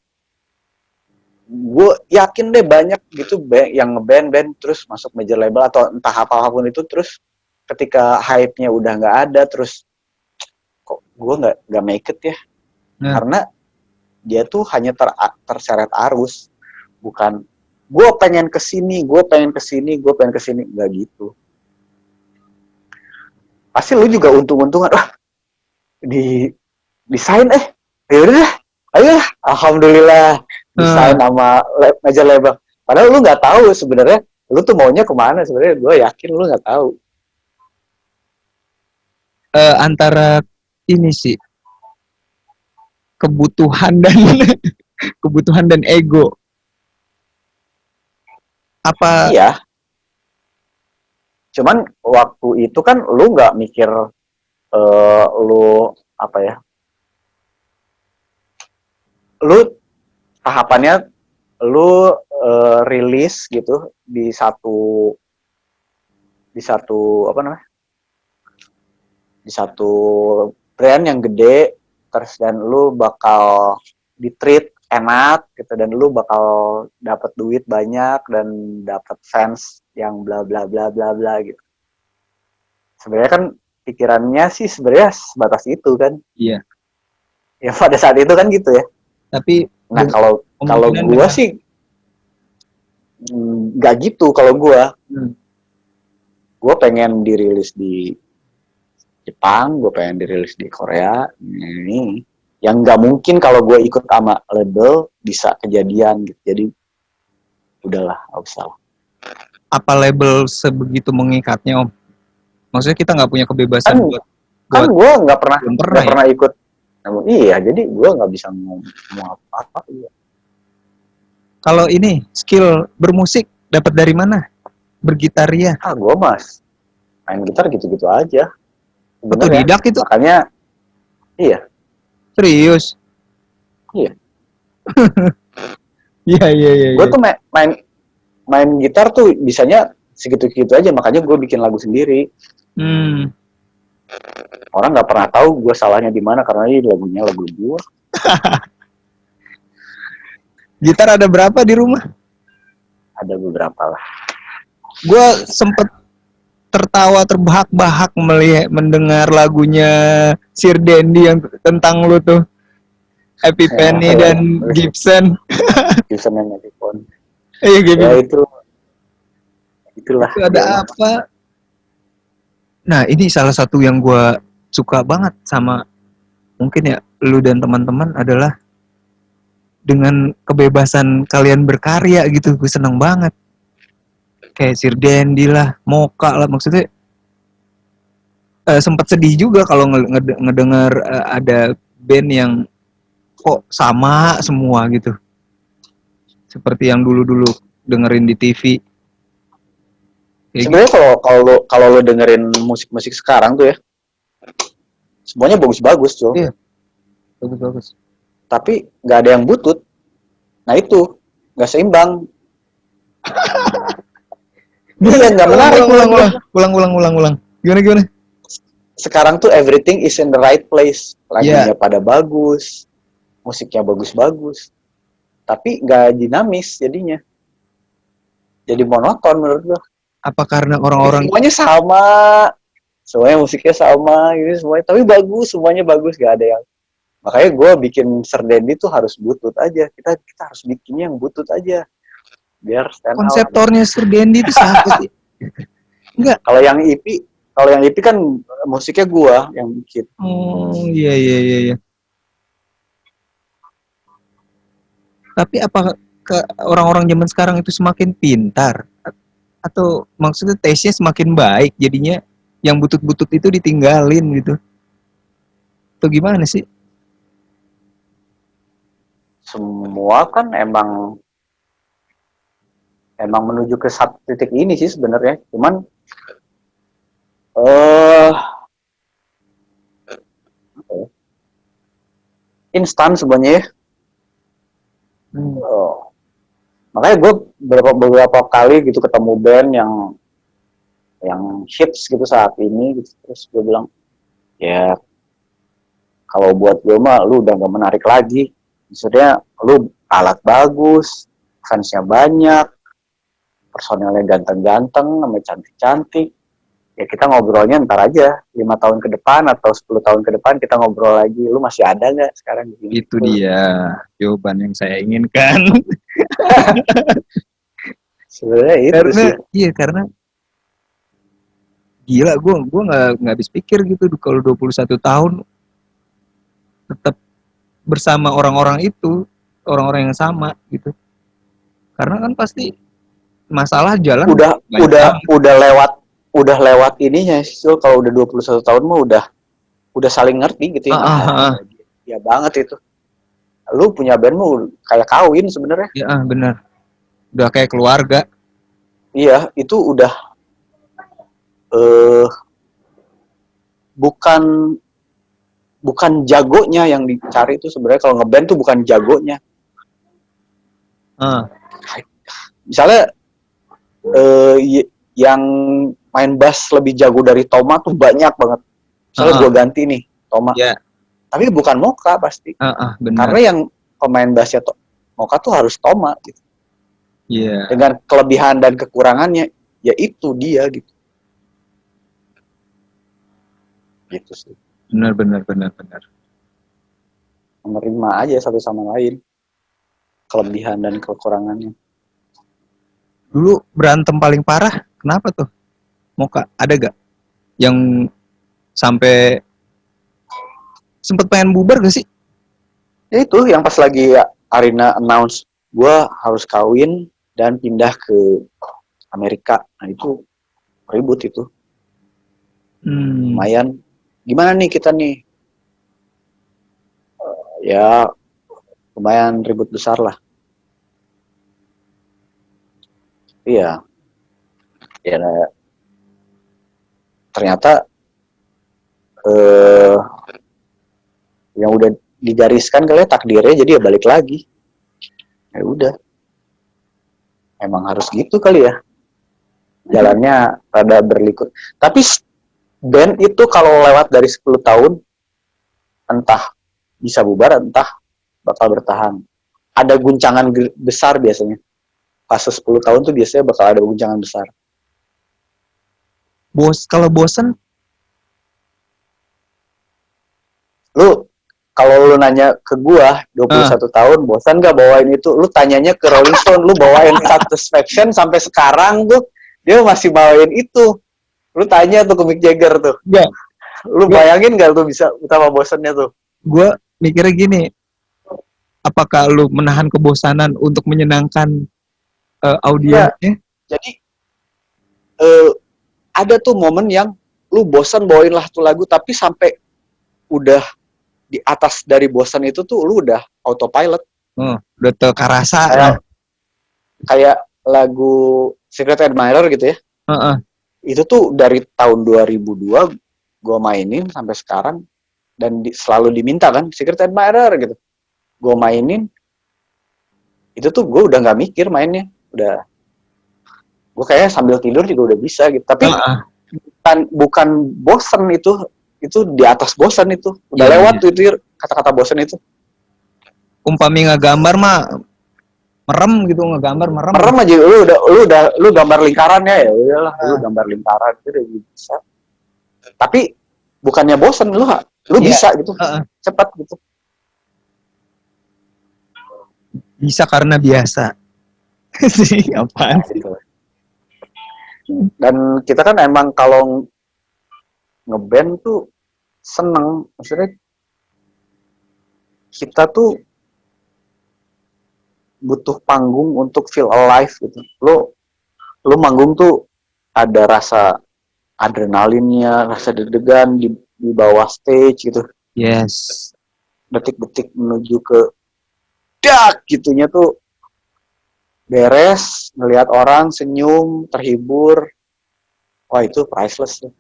yakin deh banyak gitu yang ngeband terus masuk major label atau entah apapun itu, terus ketika hype-nya udah nggak ada, terus kok gue nggak make it ya, Nah, karena dia tuh hanya terseret arus, bukan gue pengen kesini, nggak gitu. Pasti lu juga untung-untungan, di desain ya udah ayo alhamdulillah desain uh, sama major label, padahal lu nggak tahu sebenarnya lu tuh maunya kemana. Sebenarnya gue yakin lu nggak tahu. antara ini sih kebutuhan dan kebutuhan dan ego. Apa Iya, cuman waktu itu kan lu nggak mikir lu apa ya, lu tahapannya lu rilis gitu di satu apa namanya, di satu brand yang gede, terus dan lu bakal di treat enak gitu, dan lu bakal dapat duit banyak dan dapat fans yang bla bla bla bla bla gitu. Sebenarnya kan pikirannya sih sebenarnya sebatas itu kan. Iya. Ya pada saat itu kan gitu ya. Tapi Nah, kalau kalau kemungkinan gua dengan sih nggak gitu. Kalau hmm, gua pengen dirilis di Jepang, gue pengen dirilis di Korea. Ini yang nggak mungkin kalau gue ikut sama label bisa kejadian gitu. Jadi udahlah, nggak usah. apa label sebegitu mengikatnya Om? Maksudnya kita nggak punya Kan kebebasan buat kan buat gue belum pernah nggak ya. pernah ikut. Iya, jadi gue nggak bisa ngomong apa-apa. Iya. Kalau ini skill bermusik dapat dari mana? Bergitar ya. Gue mas main gitar gitu-gitu aja. Sebenarnya Otodidak itu makanya iya serius. iya. Iya iya iya. Gue Iya. tuh main gitar tuh bisanya segitu-gitu aja. Makanya gue bikin lagu sendiri. Hmm. Orang nggak pernah tahu gue salahnya di mana karena ini lagunya lagu gue. Gitar ada berapa di rumah? Ada beberapa lah. Gue sempet tertawa terbahak-bahak melihat mendengar lagunya Sir Dendi yang tentang lu tuh, Happy Penny dan Gibson. Gibson yang telepon. Iya gitu. Ya itulah Itu ada dia. apa? Nah ini salah satu yang gue suka banget sama mungkin ya lu dan teman-teman adalah dengan kebebasan kalian berkarya gitu. Gue seneng banget. Kayak Sir Dendi lah, Moka lah, maksudnya sempat sedih juga kalau ngedengar ada band yang kok sama semua gitu. Seperti yang dulu-dulu dengerin di TV. Sebenarnya kalau lo dengerin musik-musik sekarang tuh ya, semuanya bagus-bagus tuh. Iya, bagus-bagus. Tapi nggak ada yang butut. Nah itu nggak seimbang. Iya nggak menarik. Ulang. Gimana? Sekarang tuh everything is in the right place. Lagunya Yeah. pada bagus, musiknya bagus-bagus, tapi nggak dinamis jadinya. Jadi monoton menurut gua. Apa karena orang-orang Semuanya sama, semuanya musiknya sama, gitu semuanya. Tapi bagus, semuanya bagus, gak ada yang. Makanya gue bikin Serdendi tuh harus butut aja. Kita harus bikinnya yang butut aja, biar stand out. konseptornya Sir Dendi itu siapa sih? Enggak. Kalau yang EP kan musiknya gue yang bikin. Oh iya. Tapi apa ke orang-orang zaman sekarang itu semakin pintar atau maksudnya taste-nya semakin baik jadinya yang butut-butut itu ditinggalin gitu? Atau gimana sih? Semua kan emang menuju ke satu titik ini sih sebenarnya. Cuman instan sebenarnya. Makanya gue beberapa kali gitu ketemu band yang hits gitu saat ini gitu. Terus gue bilang ya kalau buat gue mah lu udah gak menarik lagi. Maksudnya lu alat bagus, fansnya banyak, personelnya ganteng-ganteng, namanya cantik-cantik. Ya kita ngobrolnya ntar aja 5 tahun ke depan atau 10 tahun ke depan kita ngobrol lagi. Lu masih ada nggak sekarang? Itu dia jawaban yang saya inginkan. Sebenarnya itu Karena sih. iya karena gila gue nggak habis pikir gitu kalau 21 tahun tetap bersama orang-orang itu, orang-orang yang sama gitu. Karena kan pasti masalah jalan udah lewat ininya sih. So, kalau udah 21 tahun mah udah saling ngerti gitu ya. Ya banget itu. Lu punya bandmu kayak kawin sebenarnya. Ya benar. Udah kayak keluarga. Iya, itu udah bukan bukan jagonya yang dicari itu sebenarnya. Kalau ngeband tuh bukan jagonya. Misalnya yang main bass lebih jago dari Toma tuh banyak banget. Misalnya gue ganti nih Toma. Tapi bukan Moka pasti. Karena yang pemain bassnya Moka tuh harus Toma gitu. Dengan kelebihan dan kekurangannya, ya itu dia gitu. Gitu sih. Benar. Menerima aja satu sama lain kelebihan dan kekurangannya. Dulu berantem paling parah kenapa tuh? Moka ada gak yang sampai sempet pengen bubar gak sih? Ya itu yang pas lagi Arina announce gue harus kawin dan pindah ke Amerika. Nah itu ribut itu. Lumayan. Gimana nih kita nih? Ya lumayan ribut besar lah. Iya. Ya ternyata yang udah digariskan kali ya takdirnya, jadi ya balik lagi. Ya udah. Emang harus gitu kali ya. Jalannya rada berliku. Tapi band itu kalau lewat dari 10 tahun entah bisa bubar, entah bakal bertahan. Ada guncangan besar biasanya. Fase 10 tahun tuh biasanya bakal ada guncangan besar. Kalau bosen? Kalau lu nanya ke gua 21 tahun, bosan gak bawain itu? Lu tanyanya ke Rolling Stone, lu bawain Satisfaction sampai sekarang tuh, dia masih bawain itu. Lu tanya tuh ke Mick Jagger tuh. Gak. Lu bayangin gak tuh bisa betapa bosannya tuh? Gua mikirnya gini, apakah lu menahan kebosanan untuk menyenangkan audiensnya? Jadi ada tuh momen yang lu bosan bawain lah tuh lagu, tapi sampai udah di atas dari bosan itu tuh lu udah autopilot. Udah terkarasa. Kayak lagu Secret Admirer gitu ya. Itu tuh dari tahun 2002 gue mainin sampai sekarang dan selalu diminta kan Secret Admirer gitu. Gue mainin itu tuh gue udah nggak mikir mainnya, udah gue kayak sambil tidur juga udah bisa gitu. Tapi bukan bosan itu di atas bosan itu udah lewat tuh itu kata-kata bosan itu. Umpami ngegambar mah merem gitu, merem aja lu gambar lingkarannya ya udahlah lu gambar lingkaran itu udah bisa. Tapi bukannya bosan lu bisa gitu cepat gitu. Bisa karena biasa. Sih apaan sih? Dan kita kan emang kalau ngeband tuh seneng, maksudnya kita tuh butuh panggung untuk feel alive gitu. Lu manggung tuh ada rasa adrenalinnya, rasa deg-degan di bawah stage gitu. Yes. Detik-detik menuju ke dak gitunya tuh beres, ngelihat orang senyum, terhibur. Wah itu priceless tuh.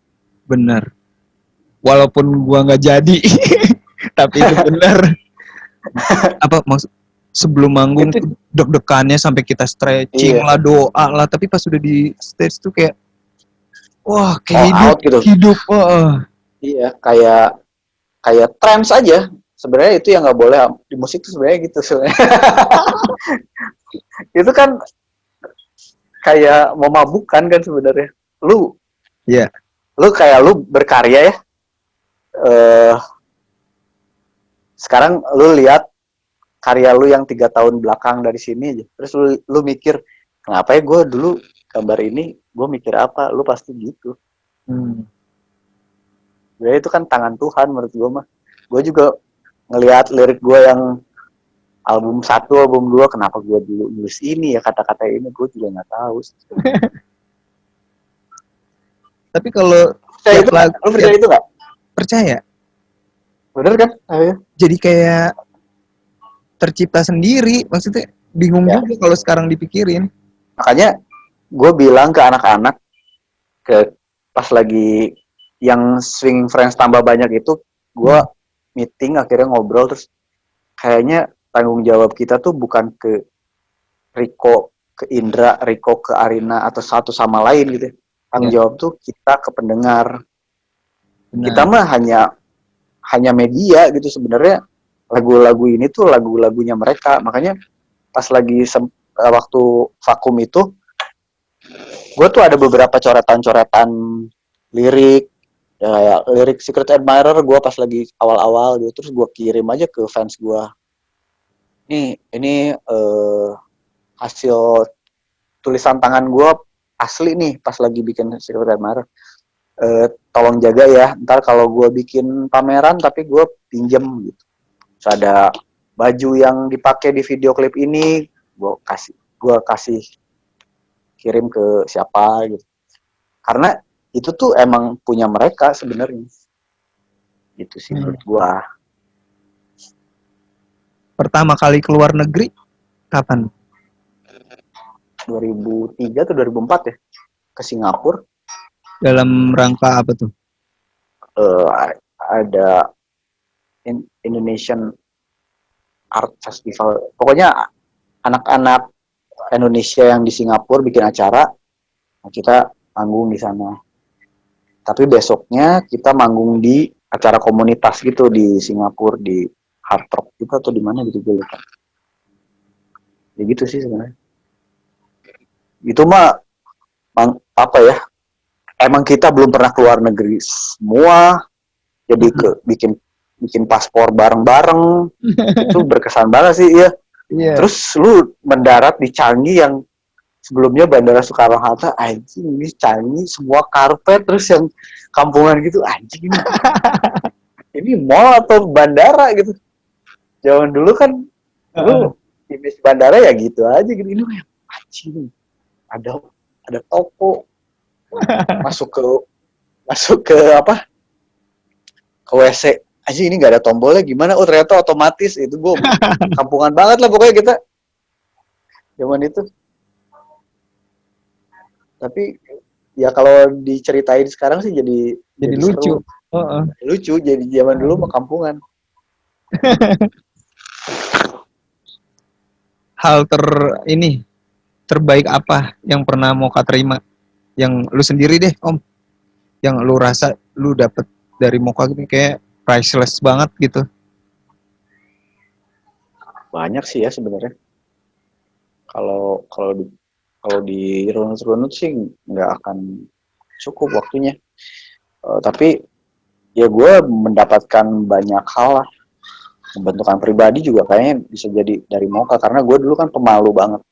Bener. Walaupun gua nggak jadi, tapi itu bener. Apa maksud? Sebelum manggung tuh deg-degannya sampai kita stretching lah, doa lah. Tapi pas udah di stage tuh kayak, wah kayak hidup. Iya, kayak trance aja. Sebenarnya itu yang nggak boleh di musik tuh sebenarnya gitu sebenarnya. Itu kan kayak memabukkan kan sebenarnya. Lu kayak lu berkarya ya. Sekarang lu lihat karya lu yang 3 tahun belakang dari sini aja. Terus lu mikir, kenapa ya gue dulu gambar ini, gue mikir apa? Lu pasti gitu. Ya itu kan tangan Tuhan menurut gue mah. Gue juga ngelihat lirik gue yang album 1, album 2, kenapa gue dulu nulis ini ya, kata-kata ini gue juga nggak tahu. Tapi kalau lu percaya itu nggak? Percaya. Bener kan? Jadi kayak tercipta sendiri, maksudnya bingung juga kalau sekarang dipikirin. Makanya gue bilang ke anak-anak pas lagi yang swing friends tambah banyak itu, gue meeting akhirnya ngobrol, terus kayaknya tanggung jawab kita tuh bukan ke Riko, ke Indra, Riko ke Arina atau satu sama lain gitu. Tanggung jawab tuh kita ke pendengar. Kita mah hanya media gitu sebenarnya. Lagu-lagu ini tuh lagu-lagunya mereka. Makanya pas lagi waktu vakum itu, gue tuh ada beberapa coretan-coretan lirik, ya, lirik Secret Admirer gue pas lagi awal-awal gitu, terus gue kirim aja ke fans gue. Ini hasil tulisan tangan gue asli nih pas lagi bikin Secret Admirer. Tolong jaga ya, ntar kalau gue bikin pameran tapi gue pinjem gitu. Terus ada baju yang dipakai di video klip ini, gue kasih kirim ke siapa gitu. Karena itu tuh emang punya mereka sebenarnya. Gitu sih menurut gue. Pertama kali keluar negeri kapan? 2003 atau 2004 ya, ke Singapura. Dalam rangka apa tuh? Ada Indonesian Art Festival. Pokoknya anak-anak Indonesia yang di Singapura bikin acara, kita manggung di sana. Tapi besoknya kita manggung di acara komunitas gitu di Singapura, di Hard Rock gitu atau di mana gitu gue lupa. Ya gitu sih sebenarnya. Itu mah apa ya? Emang kita belum pernah keluar negeri semua, jadi bikin paspor bareng-bareng. Itu berkesan banget sih ya. Terus lu mendarat di Changi yang sebelumnya Bandara Soekarno-Hatta, anjing ini Changi semua karpet, terus yang kampungan gitu, anjing ini mall atau bandara gitu. Zaman dulu kan lu image bandara ya gitu aja gitu, ini anjing ada toko, masuk ke apa, ke WC aja ini nggak ada tombolnya gimana, oh ternyata otomatis. Itu gue kampungan banget lah pokoknya kita zaman itu. Tapi ya kalau diceritain sekarang sih jadi lucu. Lucu, jadi zaman dulu mah kampungan. Hal terbaik apa yang pernah Moka terima? Yang lu sendiri deh, Om. Yang lu rasa lu dapet dari Moka ini kayak priceless banget gitu. Banyak sih ya sebenarnya. Kalau di runut-runut sih nggak akan cukup waktunya. Tapi ya gue mendapatkan banyak hal lah. Pembentukan pribadi juga kayaknya bisa jadi dari Moka, karena gue dulu kan pemalu banget.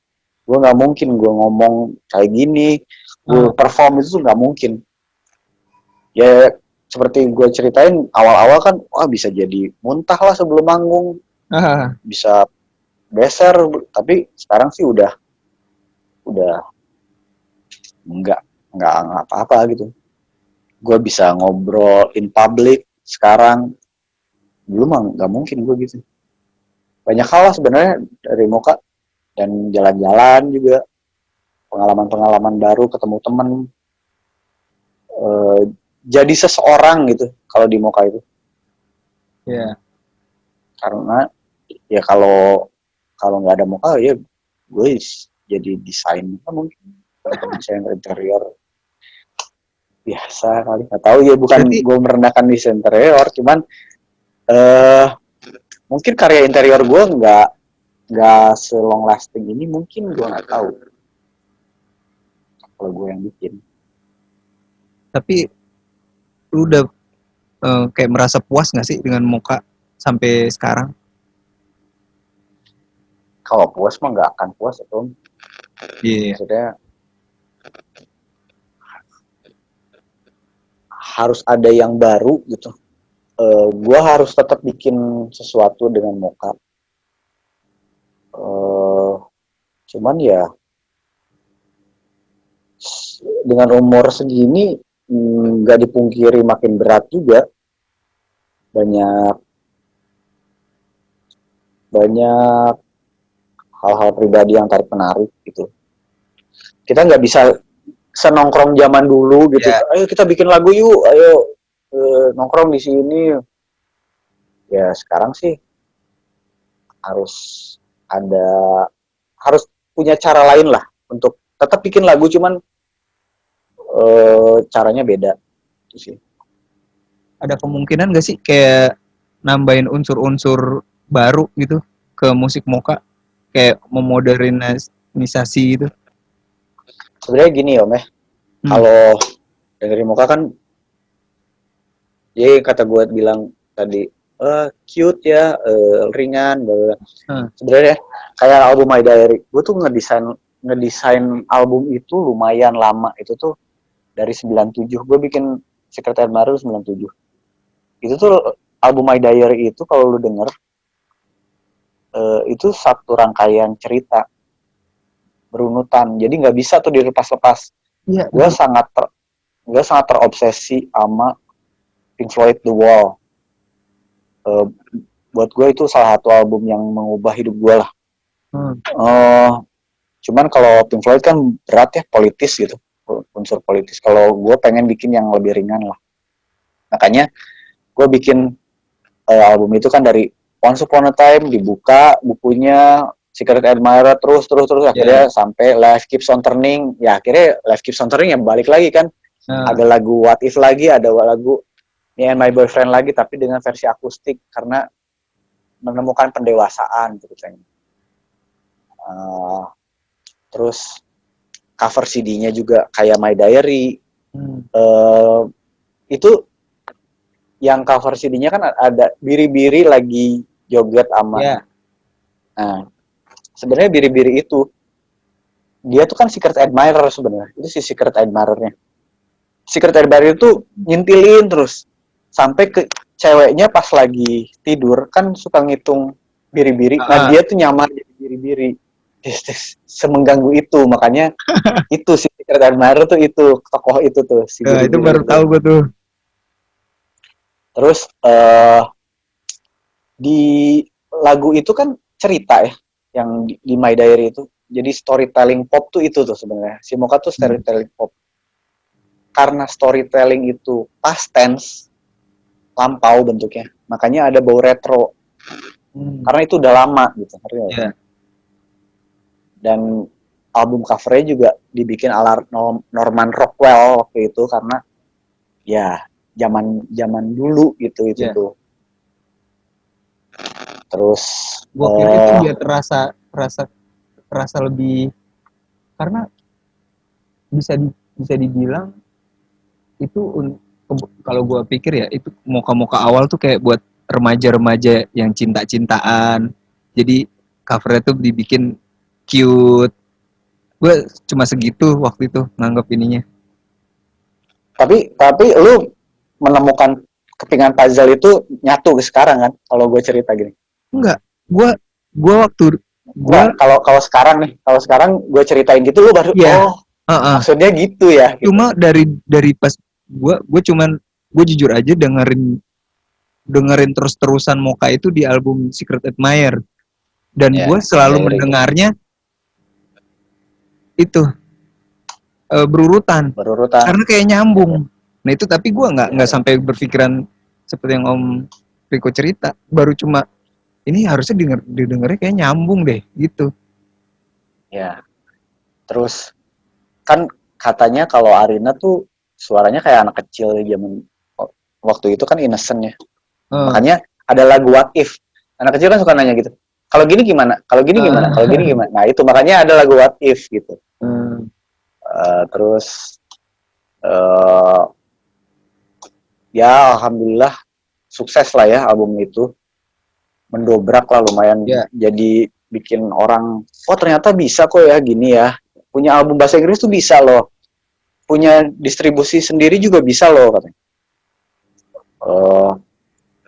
Gue nggak mungkin gue ngomong kayak gini, gue perform itu tuh nggak mungkin. Ya seperti gue ceritain awal-awal kan, wah bisa jadi muntah lah sebelum manggung, bisa beser. Tapi sekarang sih udah nggak apa-apa gitu. Gue bisa ngobrol in public sekarang. Dulu mah nggak mungkin gue gitu. Banyak hal lah sebenarnya dari Moka, dan jalan-jalan juga, pengalaman-pengalaman baru, ketemu temen, jadi seseorang gitu kalau di Moka itu. Karena ya kalau nggak ada Moka ya gue jadi desain mungkin, desain interior biasa kali, nggak tahu ya, bukan gue merendahkan desain interior, cuman mungkin karya interior gue nggak selong lasting ini, mungkin gue nggak tahu kalau gue yang bikin. Tapi lu udah kayak merasa puas nggak sih dengan Moka sampai sekarang? Kalau puas mah nggak akan puas atau maksudnya harus ada yang baru gitu. Gue harus tetap bikin sesuatu dengan Moka. Cuman ya dengan umur segini nggak dipungkiri makin berat juga. Banyak hal-hal pribadi yang tarik menarik gitu. Kita nggak bisa senongkrong zaman dulu gitu. Ayo kita bikin lagu yuk, ayo nongkrong di sini. Ya sekarang sih harus ada harus punya cara lain lah untuk tetap bikin lagu, cuman caranya beda itu sih. Ada kemungkinan gak sih kayak nambahin unsur-unsur baru gitu ke musik Moka, kayak memodernisasi gitu? Sebenarnya gini Om ya, kalau dengerin Moka kan, jadi kata gue bilang tadi, cute ya, ringan, sebenarnya kayak album My Diary, gue tuh ngedesain album itu lumayan lama, itu tuh dari 97, gue bikin Secret Admirer 97. Itu tuh album My Diary itu kalau lu denger, itu satu rangkaian cerita berunutan, jadi nggak bisa tuh dilepas-lepas. Iya. Gue sangat terobsesi sama Pink Floyd The Wall. Buat gue itu salah satu album yang mengubah hidup gue lah. Cuman kalau Pink Floyd kan berat ya, politis gitu, unsur politis. Kalau gue pengen bikin yang lebih ringan lah. Makanya gue bikin album itu kan dari Once Upon a Time, dibuka bukunya Secret Admirer, terus akhirnya sampai Life Keeps on Turning. Ya akhirnya Life Keeps on Turning ya balik lagi kan. Ada lagu What If lagi, ada lagu Me and My Boyfriend lagi, tapi dengan versi akustik karena menemukan pendewasaan gitu kan. Terus cover CD-nya juga kayak My Diary. Itu yang cover CD-nya kan ada biri-biri lagi joget sama. Nah, sebenarnya biri-biri itu dia tuh kan Secret Admirer sebenarnya. Itu si Secret Admirer-nya. Secret Admirer itu nyintilin terus sampai ke ceweknya pas lagi tidur kan suka ngitung biri-biri. Nah, dia tuh nyamar jadi biri-biri. Semengganggu itu, makanya itu si Secret Admirer tuh itu tokoh itu tuh si biri-biri itu baru tahu gue tuh. Terus di lagu itu kan cerita ya, yang di My Diary itu. Jadi storytelling pop tuh itu tuh sebenarnya. Si Moka tuh storytelling pop. Karena storytelling itu past tense, lampau bentuknya, makanya ada bau retro. Karena itu udah lama gitu. Dan album covernya juga dibikin ala Norman Rockwell waktu itu karena ya zaman dulu gitu itu tuh. Terus gue kira itu biar terasa lebih, karena bisa dibilang itu kalau gue pikir ya itu Moka awal tuh kayak buat remaja-remaja yang cinta-cintaan, jadi covernya tuh dibikin cute. Gue cuma segitu waktu itu nganggap ininya. Tapi lu menemukan kepingan puzzle itu nyatu ke sekarang kan kalau gue cerita gini? Enggak, gue waktu kalau sekarang gue ceritain gitu lu baru maksudnya gitu ya. Cuma gitu. dari pas gue jujur aja dengerin terus-terusan Moka itu di album Secret Admirer, dan gue selalu mendengarnya itu berurutan karena kayak nyambung. Nah itu, tapi gue nggak sampai berpikiran seperti yang Om Riko cerita, baru cuma ini harusnya didengarnya kayak nyambung deh gitu. Ya, terus kan katanya kalau Arina tuh suaranya kayak anak kecil zaman waktu itu kan innocent ya. Makanya ada lagu What If. Anak kecil kan suka nanya gitu. Kalau gini gimana? Kalau gini gimana? Kalau gini gimana? Nah itu makanya ada lagu What If gitu. Terus ya alhamdulillah sukses lah ya album itu, mendobrak lah lumayan. Jadi bikin orang ternyata bisa kok ya gini ya, punya album bahasa Inggris tuh bisa loh, punya distribusi sendiri juga bisa loh katanya.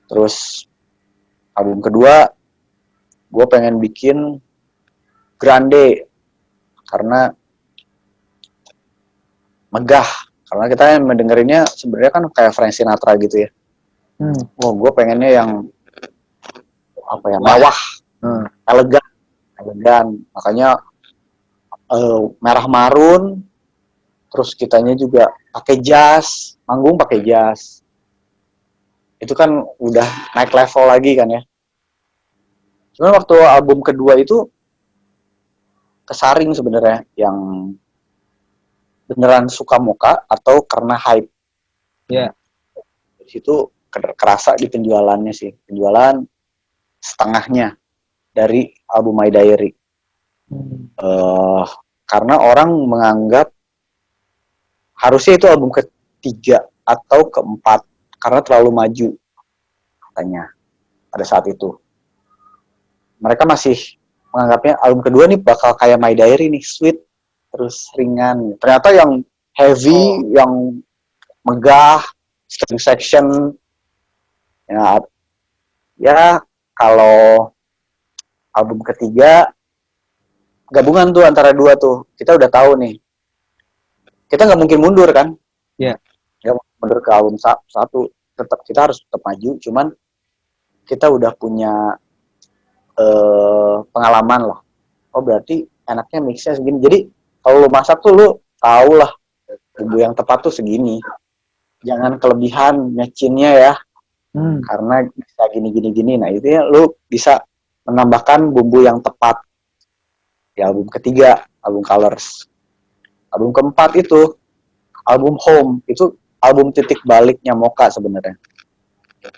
Terus album kedua gue pengen bikin grande karena megah, karena kita mendengerinnya sebenarnya kan kayak Frank Sinatra gitu ya. Gue pengennya yang apa ya, mewah, elegan, makanya merah marun. Terus kitanya juga pakai jas, manggung pakai jas. itu kan udah naik level lagi kan ya. Cuman waktu album kedua itu kesaring sebenarnya yang beneran suka Mocha atau karena hype. Ya. Di situ kerasa di penjualannya sih. Penjualan setengahnya dari album My Diary. Karena orang menganggap harusnya itu album ketiga atau keempat karena terlalu maju katanya pada saat itu. Mereka masih menganggapnya album kedua nih bakal kayak My Diary nih, sweet terus ringan. Ternyata yang heavy, yang megah, string section ya, ya kalau album ketiga gabungan tuh antara dua tuh, kita udah tahu nih, kita nggak mungkin mundur kan. Iya. Nggak mundur ke album satu, tetap kita harus tetap maju, cuman kita udah punya pengalaman lah. Oh berarti enaknya mixnya segini. Jadi kalau lu masak tuh lu tahu lah bumbu yang tepat tuh segini. Jangan kelebihan mecinnya ya. Karena bisa gini. Nah itu ya lu bisa menambahkan bumbu yang tepat. Di album ketiga, album Colors. Album keempat itu album Home. Itu album titik baliknya Mocha sebenarnya.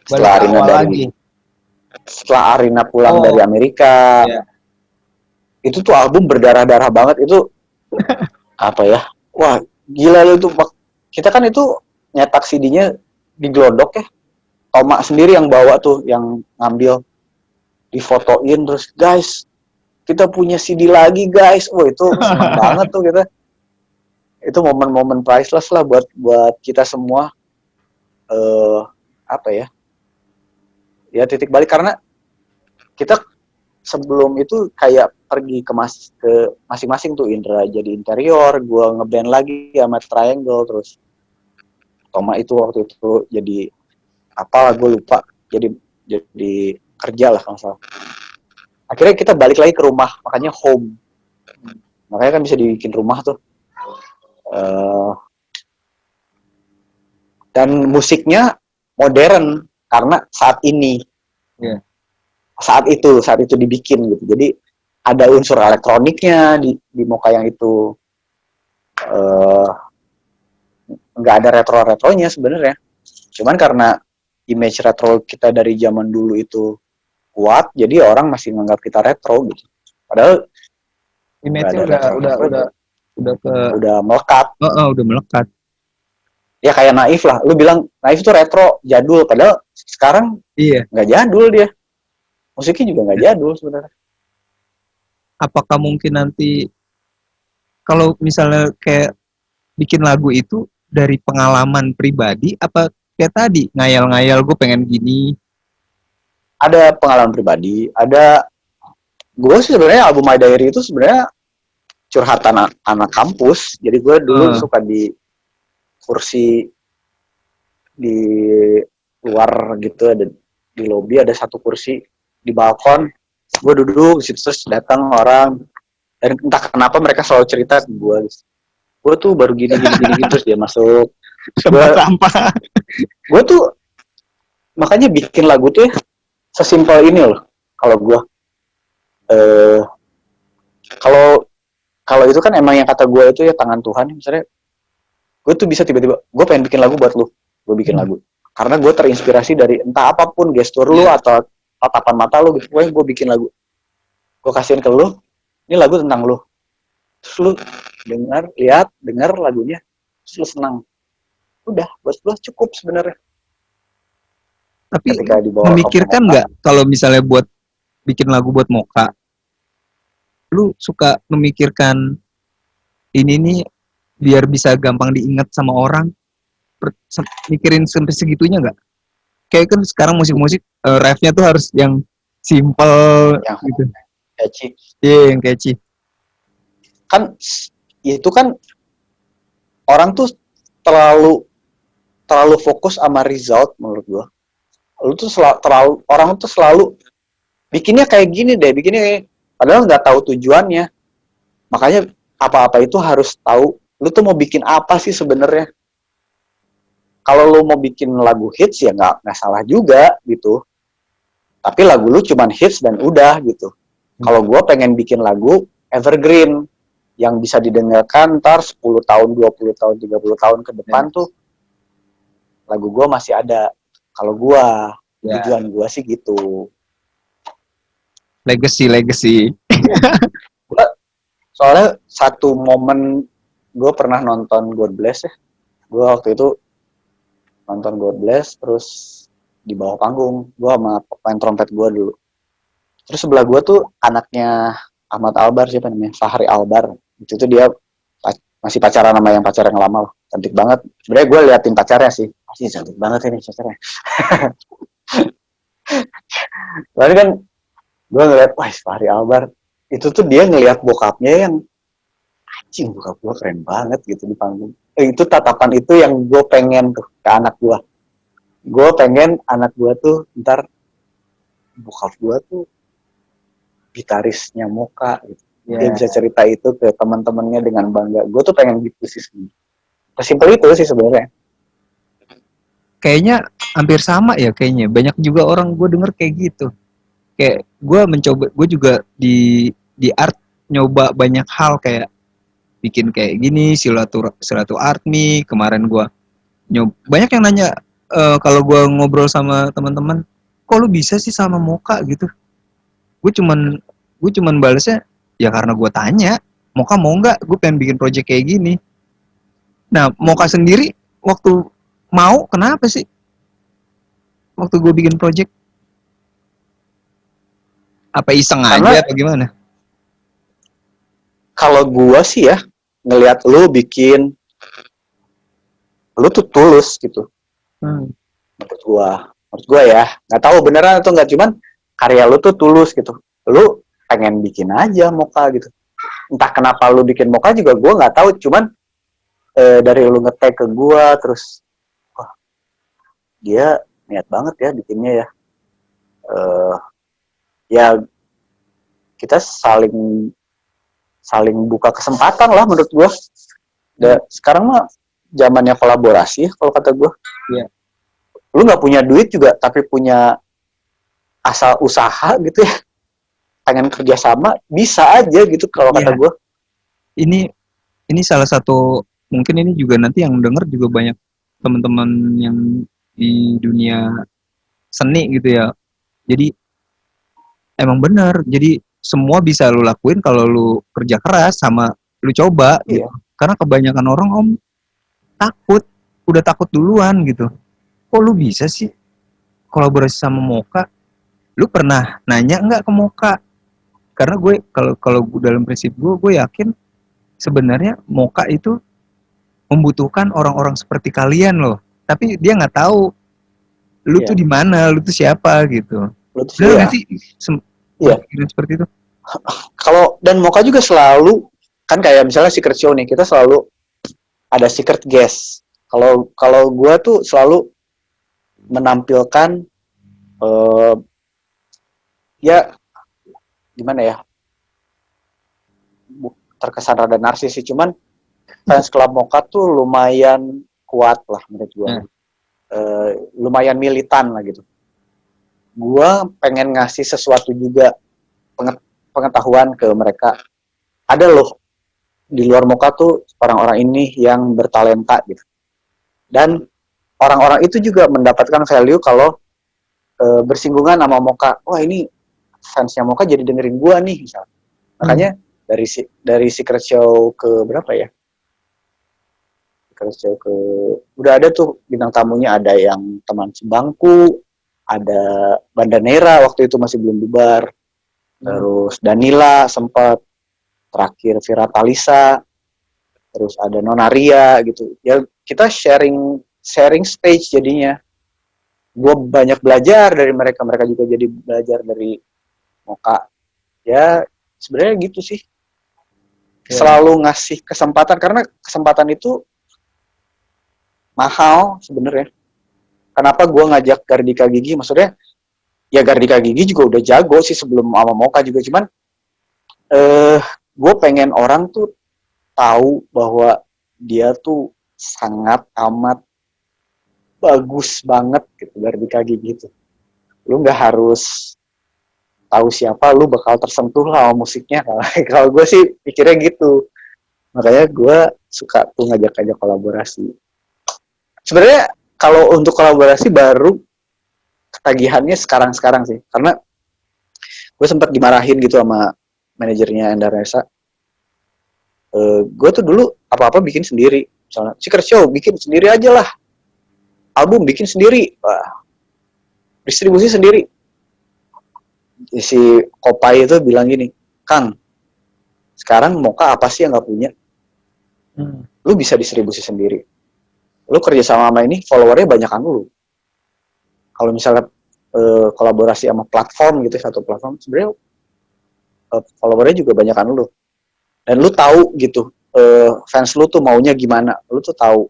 Setelah Arina dari setelah Arina pulang dari Amerika. Yeah. Itu tuh album berdarah-darah banget itu. Apa ya? Wah, gila lu itu. Kita kan itu nyetak CD-nya di Glodok ya. Toma sendiri yang bawa tuh, yang ngambil, difotoin terus, guys, kita punya CD lagi guys. Wah itu seneng banget tuh kita. Itu momen-momen priceless lah buat kita semua. Apa ya? Ya titik balik karena kita sebelum itu kayak pergi ke masing-masing tuh. Indra jadi interior, gue ngeband lagi sama Triangle, terus Toma itu waktu itu jadi apa gue lupa, jadi kerja lah kalau salah. Akhirnya kita balik lagi ke rumah, makanya Home. Makanya kan bisa dibikin rumah tuh. Dan musiknya modern karena saat ini. Yeah. Saat itu dibikin gitu. Jadi ada unsur elektroniknya di Mocha yang itu. Nggak ada retro-retronya sebenarnya. Cuman karena image retro kita dari zaman dulu itu kuat, jadi orang masih menganggap kita retro gitu. Padahal image-nya udah melekat. Udah melekat. Ya kayak Naif lah. Lu bilang Naif itu retro, jadul. Padahal sekarang nggak jadul dia. Musiknya juga nggak jadul sebenarnya. Apakah mungkin nanti kalau misalnya kayak bikin lagu itu dari pengalaman pribadi, apa kayak tadi ngayal-ngayal gue pengen gini? Ada pengalaman pribadi, ada gue sih sebenarnya album My Diary itu sebenarnya curhatan anak kampus. Jadi gue dulu suka di kursi di luar gitu, ada di lobi ada satu kursi di balkon, gue duduk di situ terus datang orang dan entah kenapa mereka selalu cerita ke gue tuh baru gini terus dia masuk gue tuh makanya bikin lagu tuh ya sesimpel ini loh. Kalau gue kalau itu kan emang yang kata gue itu ya tangan Tuhan. Misalnya gue tuh bisa tiba-tiba gue pengen bikin lagu buat lu, gue bikin lagu karena gue terinspirasi dari entah apapun gestur lu atau tatapan mata lu gitu. Gue bikin lagu, gue kasihin ke lu, ini lagu tentang lu, terus lu dengar lagunya, terus lu senang, udah buat lu cukup sebenarnya. Tapi memikirkan nggak kalau misalnya buat bikin lagu buat Mocha, lu suka memikirkan ini nih biar bisa gampang diingat sama orang, mikirin sampai segitunya nggak? Kayak kan sekarang musik-musik refnya tuh harus yang simple gitu. Catchy. Iya, yang catchy. Kan itu kan orang tuh terlalu fokus sama result menurut gua. Lu tuh orang tuh selalu bikinnya kayak gini deh, bikinnya padahal nggak tahu tujuannya. Makanya apa-apa itu harus tahu lu tuh mau bikin apa sih sebenarnya. kalau lu mau bikin lagu hits ya nggak salah juga gitu, tapi lagu lu cuman hits dan udah gitu. Kalau gue pengen bikin lagu evergreen yang bisa didengarkan ntar 10 tahun, 20 tahun, 30 tahun ke depan tuh lagu gue masih ada. Kalau gue, tujuan gue sih gitu. Legacy. Gua, soalnya satu momen gue pernah nonton God Bless ya. Gue waktu itu nonton God Bless terus di bawah panggung. Gue sama pemain trompet gue dulu. Terus sebelah gue tuh anaknya Ahmad Albar, siapa namanya? Fahri Albar. Itu tuh dia masih pacaran sama yang pacaran yang lama loh. Cantik banget. Sebenarnya gue liatin pacarnya sih. Masih cantik banget ini pacarnya. Lalu kan gue ngeliat, wah Fahri Albar. Itu tuh dia ngeliat bokapnya yang anjing, bokap gue keren banget gitu di panggung. Itu tatapan itu yang gue pengen tuh ke anak gue. Gue pengen anak gue tuh ntar bokap gue tuh gitarisnya Moka gitu. Dia bisa cerita itu ke teman-temannya dengan bangga. Gue tuh pengen gitu sih. Sesimpel itu sih sebenarnya. Kayaknya hampir sama ya kayaknya. Banyak juga orang gue denger kayak gitu. Kayak gue mencoba, gue juga di art nyoba banyak hal kayak bikin kayak gini, silaturahmi. Kemarin gue banyak yang nanya kalau gue ngobrol sama teman-teman, kok lu bisa sih sama Moka gitu? Gue cuman balesnya ya karena gue tanya, Moka mau nggak? Gue pengen bikin project kayak gini. Nah, Moka sendiri waktu mau kenapa sih? Waktu gue bikin project apa iseng Karena aja apa gimana? kalau gue sih ya ngelihat lu bikin, lu tuh tulus gitu. Menurut gua ya, nggak tahu beneran atau nggak, cuman karya lu tuh tulus gitu. Lu pengen bikin aja Moka gitu. Entah kenapa lu bikin Moka juga gua nggak tahu, cuman dari lu nge-tag ke gua terus, wah dia niat banget ya bikinnya ya. Ya kita saling buka kesempatan lah menurut gua. Sekarang mah zamannya kolaborasi kalau kata gua. Iya. Lu nggak punya duit juga tapi punya asal usaha gitu ya, pengen kerjasama bisa aja gitu kalau kata gue. Ini salah satu, mungkin ini juga nanti yang denger juga banyak teman-teman yang di dunia seni gitu ya. Jadi emang bener. Jadi semua bisa lu lakuin kalau lu kerja keras sama lu coba gitu. Karena kebanyakan orang takut, udah takut duluan gitu. Kok lu bisa sih kolaborasi sama Moka? Lu pernah nanya nggak ke Moka? Karena gue kalau dalam prinsip gue yakin sebenarnya Moka itu membutuhkan orang-orang seperti kalian loh. Tapi dia nggak tahu lu tuh di mana, lu tuh siapa gitu. Bener nggak sih? Seperti itu. Kalau dan Moka juga selalu kan kayak misalnya secret show nih, kita selalu ada secret guest. Kalau gue tuh selalu menampilkan ya gimana ya, terkesan rada narsis sih, cuman fans club Moka tuh lumayan kuat lah menurut gue. Lumayan militan lah gitu. Gue pengen ngasih sesuatu juga, pengetahuan ke mereka. Ada loh di luar Moka tuh orang-orang ini yang bertalenta gitu. Dan orang-orang itu juga mendapatkan value kalau bersinggungan sama Moka. Wah ini fansnya Moka jadi dengerin gue nih misalnya. Makanya dari Secret Show ke berapa ya? Secret Show ke udah ada tuh bintang tamunya, ada yang teman sebangku, ada Bandanera waktu itu masih belum bubar. Terus Danila sempat, terakhir Vira Talisa, terus ada Nonaria gitu. Ya kita sharing stage jadinya. Gue banyak belajar dari mereka, mereka juga jadi belajar dari Moka. Ya sebenarnya gitu sih. Selalu ngasih kesempatan karena kesempatan itu mahal sebenarnya. Kenapa gue ngajak Gardika Gigi? Maksudnya ya Gardika Gigi juga udah jago sih sebelum sama Moka juga, cuman gue pengen orang tuh tahu bahwa dia tuh sangat amat bagus banget gitu dari BKG gitu. Lu nggak harus tahu siapa, lu bakal tersentuh lah sama musiknya. Kalau gue sih pikirnya gitu. Makanya gue suka tuh ngajak-ngajak kolaborasi. Sebenarnya kalau untuk kolaborasi baru ketagihannya sekarang-sekarang sih. Karena gue sempat dimarahin gitu sama manajernya Endar Nesa. Gue tuh dulu apa-apa bikin sendiri. Misalnya Secret Show bikin sendiri aja lah. Album bikin sendiri. Wah, distribusi sendiri. Si Kopai itu bilang gini, Kang, sekarang Moka apa sih yang nggak punya? Lu bisa distribusi sendiri. Lu kerja sama ini, followernya banyakan lu. Kalau misalnya kolaborasi sama platform gitu, satu platform, sebenarnya followernya juga banyakan lu. Dan lu tahu gitu, fans lu tuh maunya gimana. Lu tuh tahu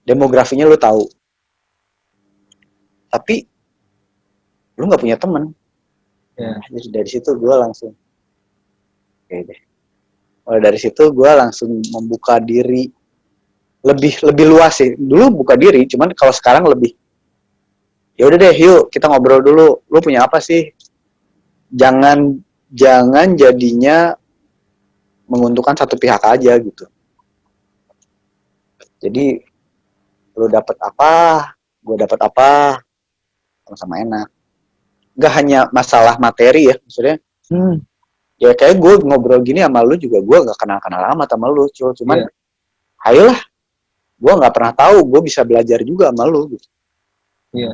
demografinya lu tahu. Tapi lu nggak punya teman. Yeah. Jadi dari situ gue langsung, oke deh. Mulai dari situ gue langsung membuka diri lebih luas sih. Dulu buka diri, cuman kalau sekarang lebih. Ya udah deh, yuk kita ngobrol dulu. Lu punya apa sih? Jangan jadinya menguntungkan satu pihak aja gitu. Jadi lu dapat apa, gue dapat apa, sama-sama enak. Gak hanya masalah materi ya, maksudnya ya kayak gue ngobrol gini sama lu juga gue gak kenal-kenal amat sama lu, cuman ayolah, gue gak pernah tahu, gue bisa belajar juga sama lu gitu. Iya.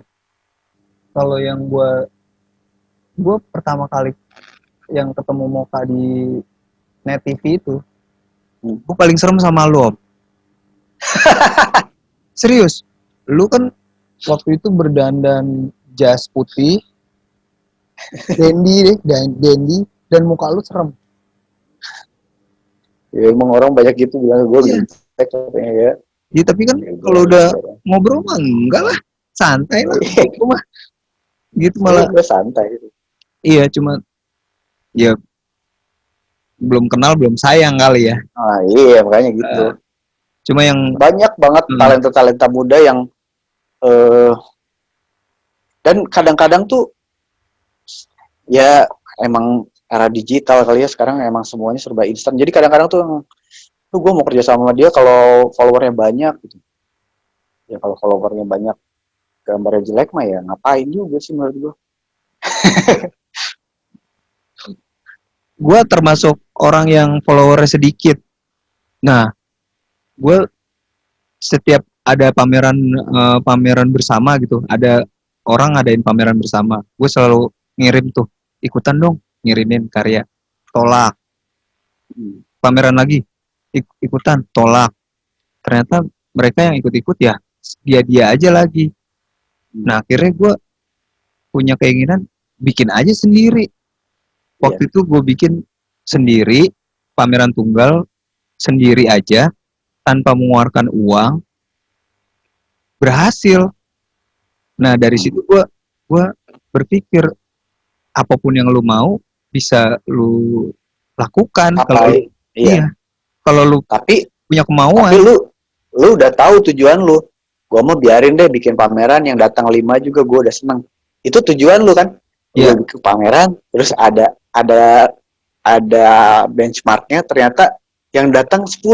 Kalau yang gue pertama kali yang ketemu Moka di Net TV itu, gue paling serem sama lu, Om. Serius, lu kan waktu itu berdandan jas putih, dandy dan muka lu serem. Ya emang orang banyak gitu bilang gue brengsek katanya ya. Ya tapi kan kalau udah ngobrol mah enggak lah, santai lah. Gitu mah. Gitu malah. Gue santai. Iya, cuma ya belum kenal belum sayang kali ya. Ah iya makanya gitu. Cuma yang banyak banget talenta muda yang dan kadang-kadang tuh ya emang era digital kali ya sekarang emang semuanya serba instan. Jadi kadang-kadang tuh gue mau kerja sama dia kalau followernya banyak gitu. Ya kalau followernya banyak gambarnya jelek mah ya ngapain juga sih menurut gue. Gue termasuk orang yang followernya sedikit. Nah, gue setiap ada pameran bersama gitu, ada orang ngadain pameran bersama, gue selalu ngirim tuh, ikutan dong, ngirimin karya, tolak. Pameran lagi, ikutan, tolak. Ternyata mereka yang ikut-ikut ya dia aja lagi. Nah akhirnya gue punya keinginan bikin aja sendiri. Waktu itu gue bikin sendiri pameran tunggal sendiri aja tanpa mengeluarkan uang, berhasil. Nah dari situ gue berpikir apapun yang lu mau bisa lu lakukan. Kalau iya kalau lu tapi punya kemauan. Tapi lu udah tahu tujuan lu. Gua mau biarin deh bikin pameran yang datang 5 juga gue udah seneng. Itu tujuan lu kan? Lu bikin pameran terus ada benchmarknya ternyata yang datang 10.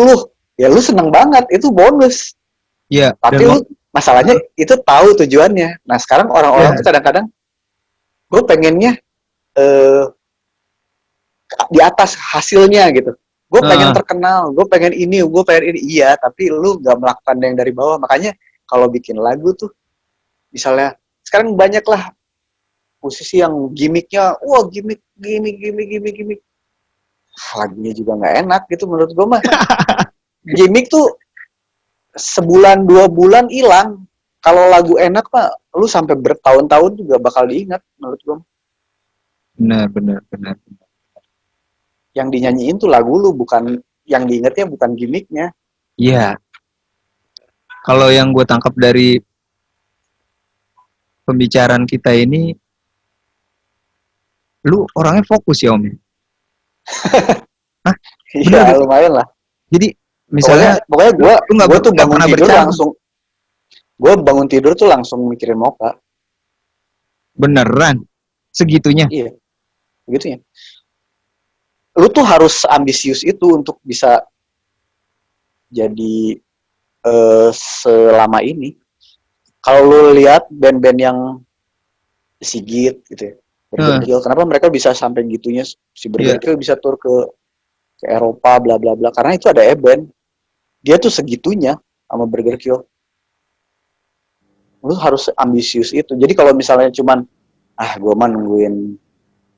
Ya lu seneng banget, itu bonus. Iya. Tapi lu masalahnya itu tahu tujuannya. Nah sekarang orang-orang tuh kadang-kadang gue pengennya di atas hasilnya gitu. Gue pengen terkenal, gue pengen ini. Iya, tapi lu gak melakukan yang dari bawah. Makanya kalau bikin lagu tuh, misalnya sekarang banyak lah posisi yang gimmicknya, wah gimmick. Lagunya juga gak enak gitu menurut gue mah. Gimmick tuh sebulan 2 bulan hilang. Kalau lagu enak mah, lu sampai bertahun-tahun juga bakal diingat menurut gue. Benar. Yang dinyanyiin tuh lagu lu, bukan yang diingetnya bukan gimmicknya. Iya. Kalau yang gue tangkap dari pembicaraan kita ini, lu orangnya fokus ya Om? Iya lumayan lah. Jadi misalnya pokoknya gue tuh bangun tidur Gue bangun tidur tuh langsung mikirin Moka. Beneran segitunya. Iya, gitu ya. Lu tuh harus ambisius itu untuk bisa jadi selama ini. Kalau lu lihat band-band yang Sigit gitu ya, Burger Heeh, Kill, kenapa mereka bisa sampai gitunya? Si iya. Burger Kill bisa tur ke Eropa, bla bla bla, karena itu ada event. Dia tuh segitunya sama Burger Kill. Lu harus ambisius itu. Jadi kalau misalnya cuman gue mah nungguin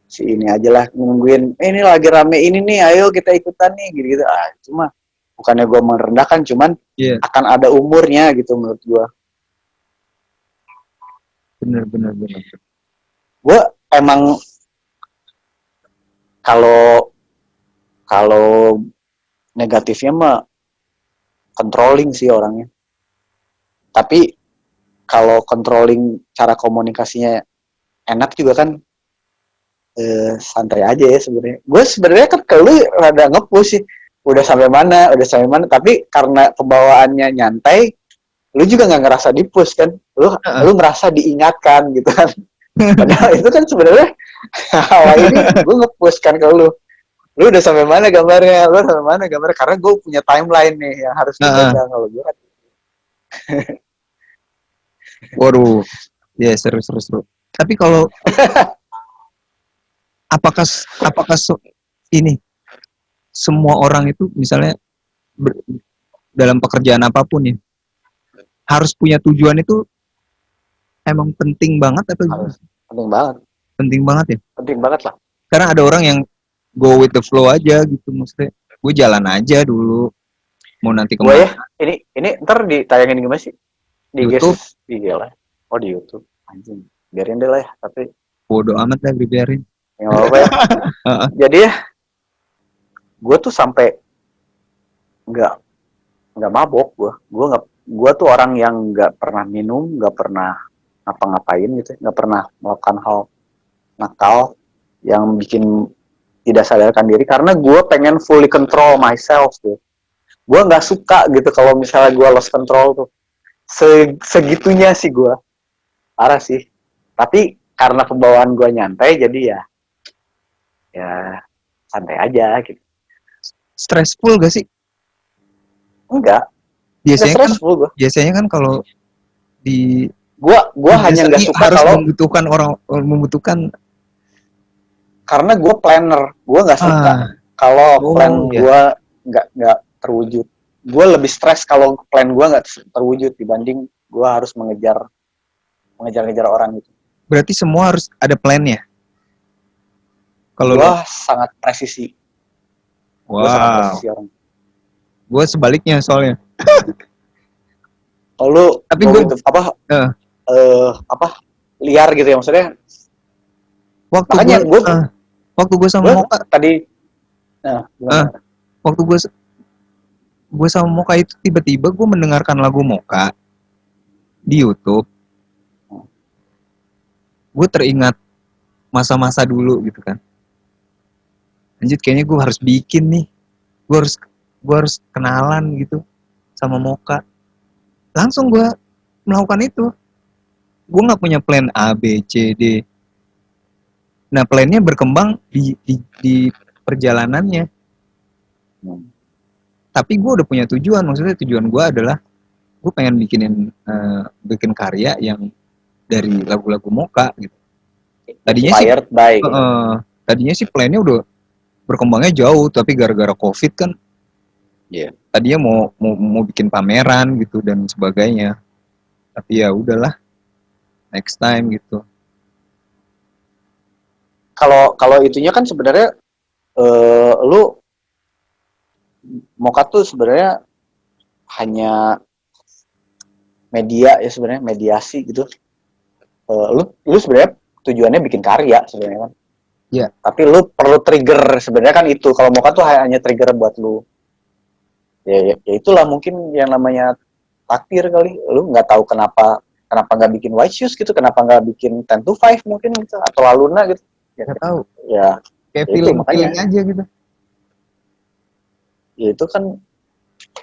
si ini aja lah, nungguin ini lagi rame ini nih, ayo kita ikutan nih gitu-gitu. Cuma bukannya gue merendahkan, cuman Iya, akan ada umurnya gitu menurut gue. bener bener bener. Gue emang kalau kalau negatifnya mah controlling sih orangnya. Tapi kalau controlling cara komunikasinya enak juga kan, santai aja ya sebenarnya. Gue sebenarnya kan ke lu rada ngepush sih. Udah sampai mana. Tapi karena pembawaannya nyantai, lu juga nggak ngerasa dipush kan. Heeh. Lu ngerasa diingatkan gitu kan. Padahal itu kan sebenarnya awal ini gue ngepush kan ke lu. Lu udah sampai mana gambarnya? Lu sampai mana gambarnya? Karena gue punya timeline nih yang harus Heeh. dipegang. Kalau gue kan Waduh, ya seru seru seru. Tapi kalau apakah apakah ini semua orang itu misalnya ber- dalam pekerjaan apapun ya harus punya tujuan itu emang penting banget atau gimana? harus penting banget. Penting banget ya. Penting banget lah. Karena ada orang yang go with the flow aja gitu maksudnya. Gue jalan aja dulu. Mau nanti Gue ya, kemana? ini ntar ditayangin gimana sih? Di YouTube Gesis, di lah. Oh di YouTube. Anjing. Biarin deh lah ya. Tapi bodo amat lah dibiarin. yang apa ya. Heeh. Jadi ya, gue tuh sampai nggak nggak mabok gue. Gue tuh orang yang nggak pernah minum, nggak pernah ngapa-ngapain gitu, nggak pernah melakukan hal nakal yang bikin tidak sadarkan diri karena gue pengen fully control myself tuh. Gue nggak suka gitu kalau misalnya gue lost control tuh. Segitunya sih gue, parah sih. Tapi karena pembawaan gue nyantai jadi ya santai aja gitu. Stressful gak sih? Enggak Biasanya kan stressful gue. biasanya kan kalau di Gue hanya nggak Seni suka harus kalau membutuhkan orang membutuhkan karena gue planner, gue nggak suka ah kalau plan oh ya gue nggak terwujud. Gue lebih stres kalau plan gue nggak terwujud dibanding gue harus mengejar-ngejar orang gitu. berarti semua harus ada plannya kalau Gue lo sangat presisi. Gue sangat wow presisi orang. gue sebaliknya soalnya Kalau lu tapi go gue with the, apa eh, apa liar gitu ya maksudnya. waktu gue Makanya waktu gue sama gue Moka tadi gimana? eh, waktu gue sama Moka itu tiba-tiba gue mendengarkan lagu Moka di YouTube gue teringat masa-masa dulu gitu kan lanjut kayaknya gue harus bikin nih gue harus gue harus kenalan gitu sama Moka langsung gue melakukan itu gue nggak punya plan A B C D nah plannya berkembang di perjalanannya tapi gue udah punya tujuan maksudnya tujuan gue adalah gue pengen bikin karya yang dari lagu-lagu Moka gitu tadinya sih Inspired by gitu. tadinya sih plannya udah berkembangnya jauh tapi gara-gara COVID kan Iya. tadinya mau bikin pameran gitu dan sebagainya tapi ya udahlah next time gitu Kalau itunya kan sebenarnya lu Moka tuh sebenarnya hanya media ya sebenarnya mediasi gitu. Lu sebenarnya tujuannya bikin karya sebenarnya kan. ya Tapi lu perlu trigger sebenarnya kan itu. Kalau Moka tuh hanya trigger buat lu. Ya itulah mungkin yang namanya takdir kali. Lu nggak tahu kenapa nggak bikin White Shoes gitu, kenapa nggak bikin 10 to 5 mungkin gitu atau Laluna gitu. nggak tahu Ya, kayak itu feeling makanya. aja gitu Ya itu kan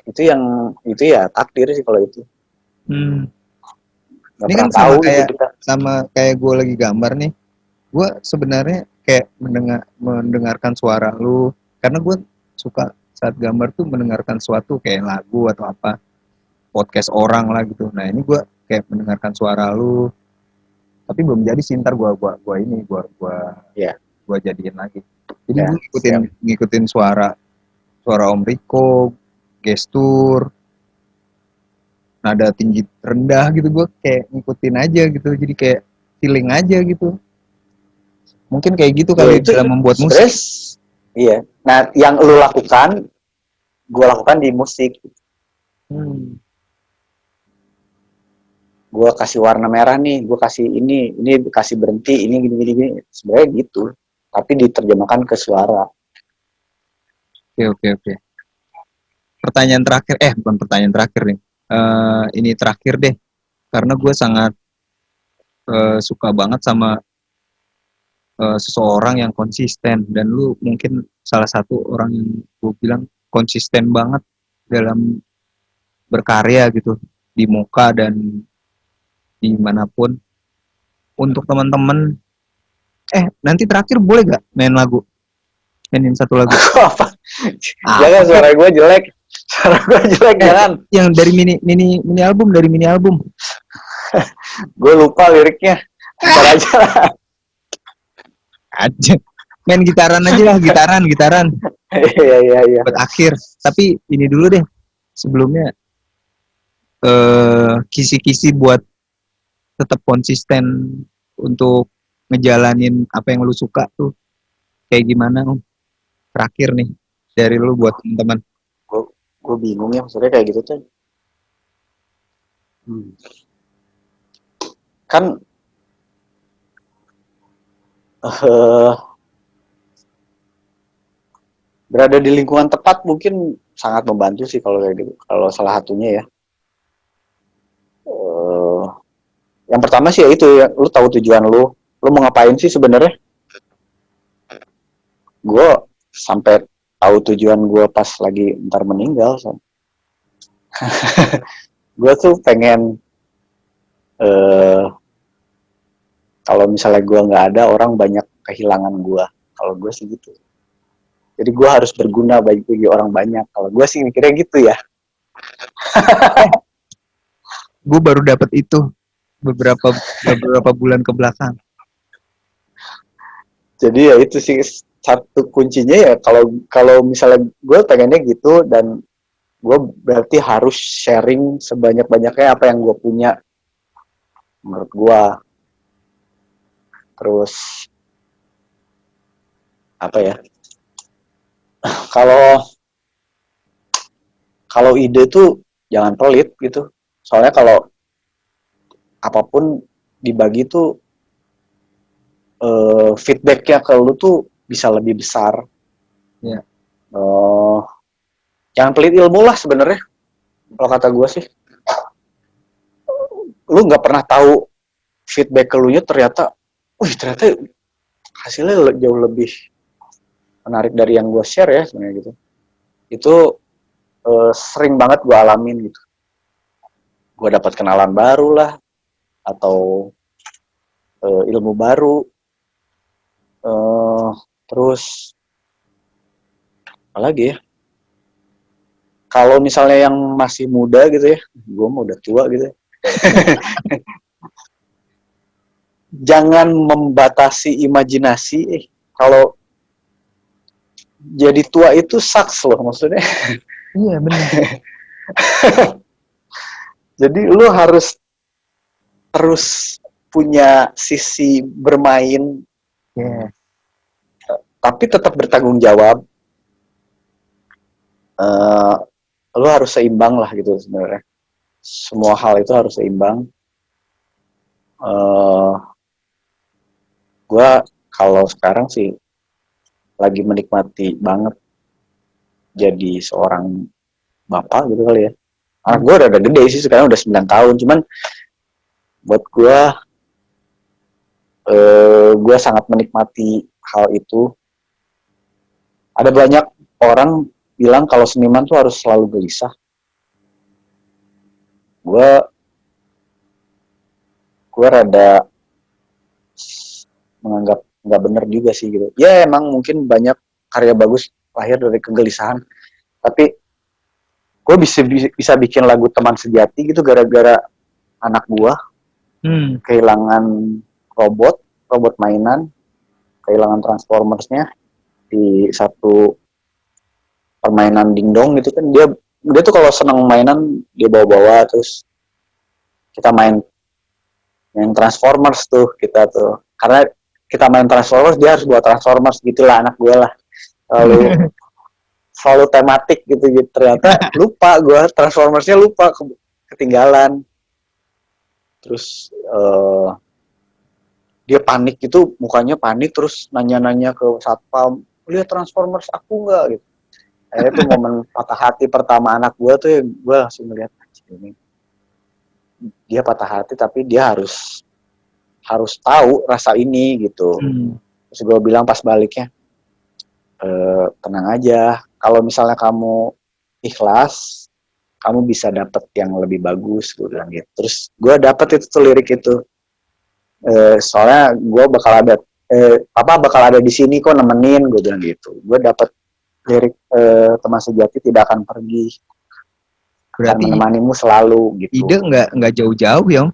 itu ya takdir sih kalau itu. hmm. nggak Ini kan pernah tahu gitu kita. sama kayak gue lagi gambar nih. Gue sebenarnya kayak mendengarkan suara lu, karena gue suka saat gambar tuh mendengarkan suatu kayak lagu atau apa, podcast orang lah gitu. Nah ini gue kayak mendengarkan suara lu, tapi belum jadi sih, ntar Ya, gua jadiin lagi. Jadi ya, gue siap. ngikutin suara suara Om Riko, gestur, nada tinggi rendah gitu, gue kayak ngikutin aja gitu, jadi kayak feeling aja gitu. Mungkin kayak gitu Ya kali itu dalam membuat musik. sebenarnya iya. Nah, yang lu lakukan, gue lakukan di musik. Hmm. Gue kasih warna merah nih, gue kasih ini kasih berhenti, ini gini. Sebenarnya gitu. Tapi diterjemahkan ke suara. Oke, oke, oke. Pertanyaan terakhir, bukan pertanyaan terakhir nih. Ini terakhir deh, karena gue sangat suka banget sama seseorang yang konsisten, dan lu mungkin salah satu orang yang gue bilang konsisten banget dalam berkarya gitu di muka dan dimanapun. Untuk teman-teman, nanti terakhir boleh gak mainin satu lagu? Apa? Apa Jangan, kek? suara gue jelek. Suara gue jelek, jangan. Yang dari mini album. Gue lupa liriknya. Ntar aja lah. Aja. Main gitaran aja lah, gitaran Iya. buat akhir. Tapi ini dulu deh, sebelumnya kisi-kisi buat tetap konsisten untuk ngejalanin apa yang lu suka tuh kayak gimana Om? Terakhir nih dari lu buat teman-teman. Gue bingung ya, maksudnya kayak gitu tuh. Kan berada di lingkungan tepat mungkin sangat membantu sih kalau kayak gitu. Kalau salah satunya ya. Eh, yang pertama sih ya itu ya, lu tahu tujuan lu mau ngapain sih sebenarnya. Gue sampai tahu tujuan gue pas lagi ntar meninggal. So. Gue tuh pengen kalau misalnya gue nggak ada, orang banyak kehilangan gue. Kalau gue sih gitu. Jadi gue harus berguna bagi orang banyak. Kalau gue sih mikirnya gitu ya. Gue baru dapat itu beberapa bulan ke belakang. Jadi ya itu sih satu kuncinya ya, kalau misalnya gue pengennya gitu, dan gue berarti harus sharing sebanyak-banyaknya apa yang gue punya menurut gue. Terus apa ya, kalau kalau ide tuh jangan pelit gitu, soalnya kalau apapun dibagi tuh feedbacknya ke lu tuh bisa lebih besar. Ya. Jangan pelit ilmu lah sebenarnya, kalau kata gue sih. Lu nggak pernah tahu feedback ke lu nya ternyata, ternyata hasilnya jauh lebih menarik dari yang gue share ya sebenarnya gitu. Itu sering banget gue alamin gitu. Gue dapat kenalan baru lah, atau ilmu baru. Terus apa lagi ya? Kalau misalnya yang masih muda gitu ya, gue mau udah tua gitu ya. Jangan membatasi imajinasi. Kalau jadi tua itu sucks loh maksudnya. Iya benar. Jadi lu harus terus punya sisi bermain, tapi tetap bertanggung jawab. Lu harus seimbang lah gitu sebenarnya. Semua hal itu harus seimbang. Gue kalau sekarang sih lagi menikmati banget jadi seorang bapak gitu kali ya. Anak gue udah gede sih, sekarang udah 9 tahun. Cuman buat gue sangat menikmati hal itu. Ada banyak orang bilang kalau seniman tuh harus selalu gelisah. Gue gue rada menganggap nggak bener juga sih gitu. Ya emang mungkin banyak karya bagus lahir dari kegelisahan, tapi gue bisa bikin lagu teman sejati gitu gara-gara anak gue kehilangan robot mainan, kehilangan transformersnya di satu permainan dingdong gitu kan. Dia tuh kalau seneng mainan dia bawa-bawa, terus kita main Transformers tuh kita tuh, karena kita main Transformers dia harus buat Transformers gitulah anak gue lah, lalu selalu tematik gitu. Ternyata lupa gue Transformersnya, lupa ketinggalan. Terus dia panik gitu, mukanya panik, terus nanya-nanya ke satpam, lihat Transformers aku nggak gitu. Itu momen patah hati pertama anak gue tuh, ya gue langsung ngeliat ini dia patah hati tapi dia harus tahu rasa ini gitu. Terus gue bilang pas baliknya, tenang aja, kalau misalnya kamu ikhlas kamu bisa dapet yang lebih bagus, gue bilang gitu. Terus gue dapet itu tuh lirik itu, soalnya gue bakal ada di sini kok nemenin, gue bilang gitu. Gue dapet lirik teman sejati tidak akan pergi, akan menemanimu selalu gitu. Ide nggak jauh-jauh ya.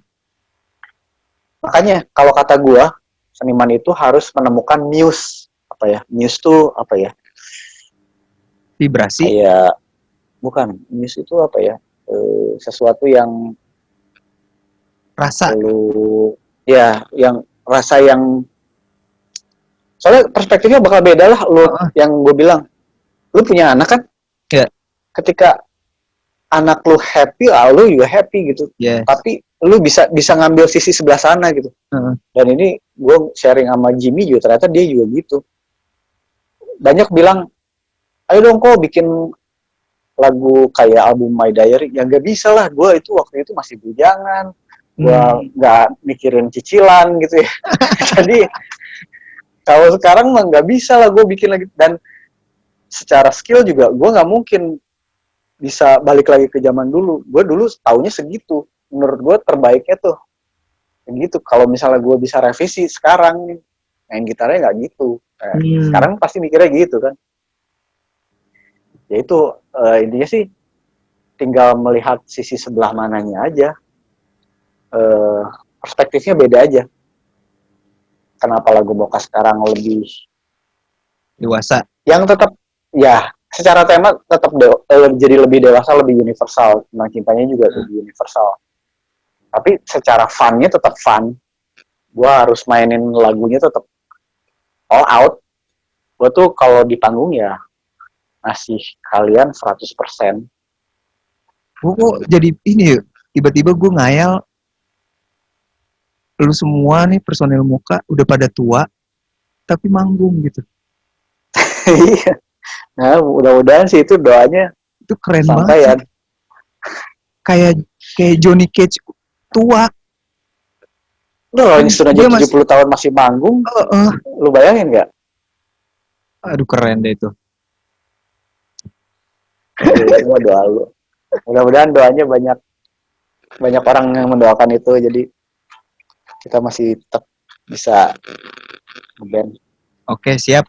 Makanya kalau kata gue, seniman itu harus menemukan muse. Apa ya? Muse tuh apa ya? Vibrasi. Kayak bukan, muse itu apa ya? Sesuatu yang rasa. Ya, yang rasa yang, soalnya perspektifnya bakal beda lah. Yang gue bilang, lu punya anak kan? Ya. Ketika anak lu happy, lu juga happy gitu. Yes. Tapi lu bisa ngambil sisi sebelah sana gitu. Dan ini gue sharing sama Jimmy juga, ternyata dia juga gitu. Banyak bilang, ayo dong kok bikin lagu kayak album My Diary. Ya gak bisa lah, gue itu waktu itu masih bujangan, gue gak mikirin cicilan gitu ya. Jadi kalau sekarang mah gak bisa lah gue bikin lagi. Dan secara skill juga gue gak mungkin bisa balik lagi ke zaman dulu. Gue dulu taunya segitu, menurut gue terbaiknya tuh gitu. Kalau misalnya gue bisa revisi sekarang nih, main gitarnya nggak gitu. Sekarang pasti mikirnya gitu kan. Ya itu intinya sih tinggal melihat sisi sebelah mananya aja. Perspektifnya beda aja. Kenapa lagu Moka sekarang lebih dewasa? Yang tetap ya secara tema tetap jadi lebih dewasa, lebih universal. Tentang cintanya juga lebih universal. Tapi secara funnya tetap fun. Gue harus mainin lagunya tetap all out. Gue tuh kalau di panggung ya ngasih kalian 100%. Gue kok jadi ini, tiba-tiba gue ngayal, lu semua nih personil Moka udah pada tua, tapi manggung gitu. Iya. Nah, mudah-mudahan sih itu doanya. Itu keren banget sih. Kayak Johnny Cage tua. Rolling Stone aja 70 tahun masih manggung. Lu bayangin nggak? Aduh keren deh itu. Semua doa lu. Mudah-mudahan doanya banyak orang yang mendoakan itu, jadi kita masih tetap bisa ngeband. Oke, siap.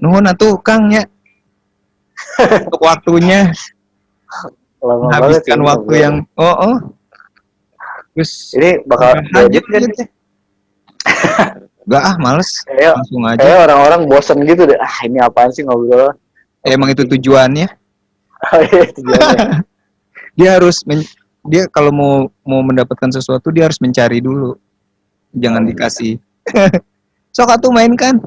Nuhun atuh Kang ya. Untuk waktunya. Menghabiskan waktu yang terus ini bakal diedit kan? Enggak males. Langsung aja. Kayak orang-orang bosen gitu deh. Ini apaan sih ngobrol? Emang itu tujuannya. Tujuannya. Dia kalau mau mendapatkan sesuatu dia harus mencari dulu. Jangan dikasih. Sok atuh mainkan.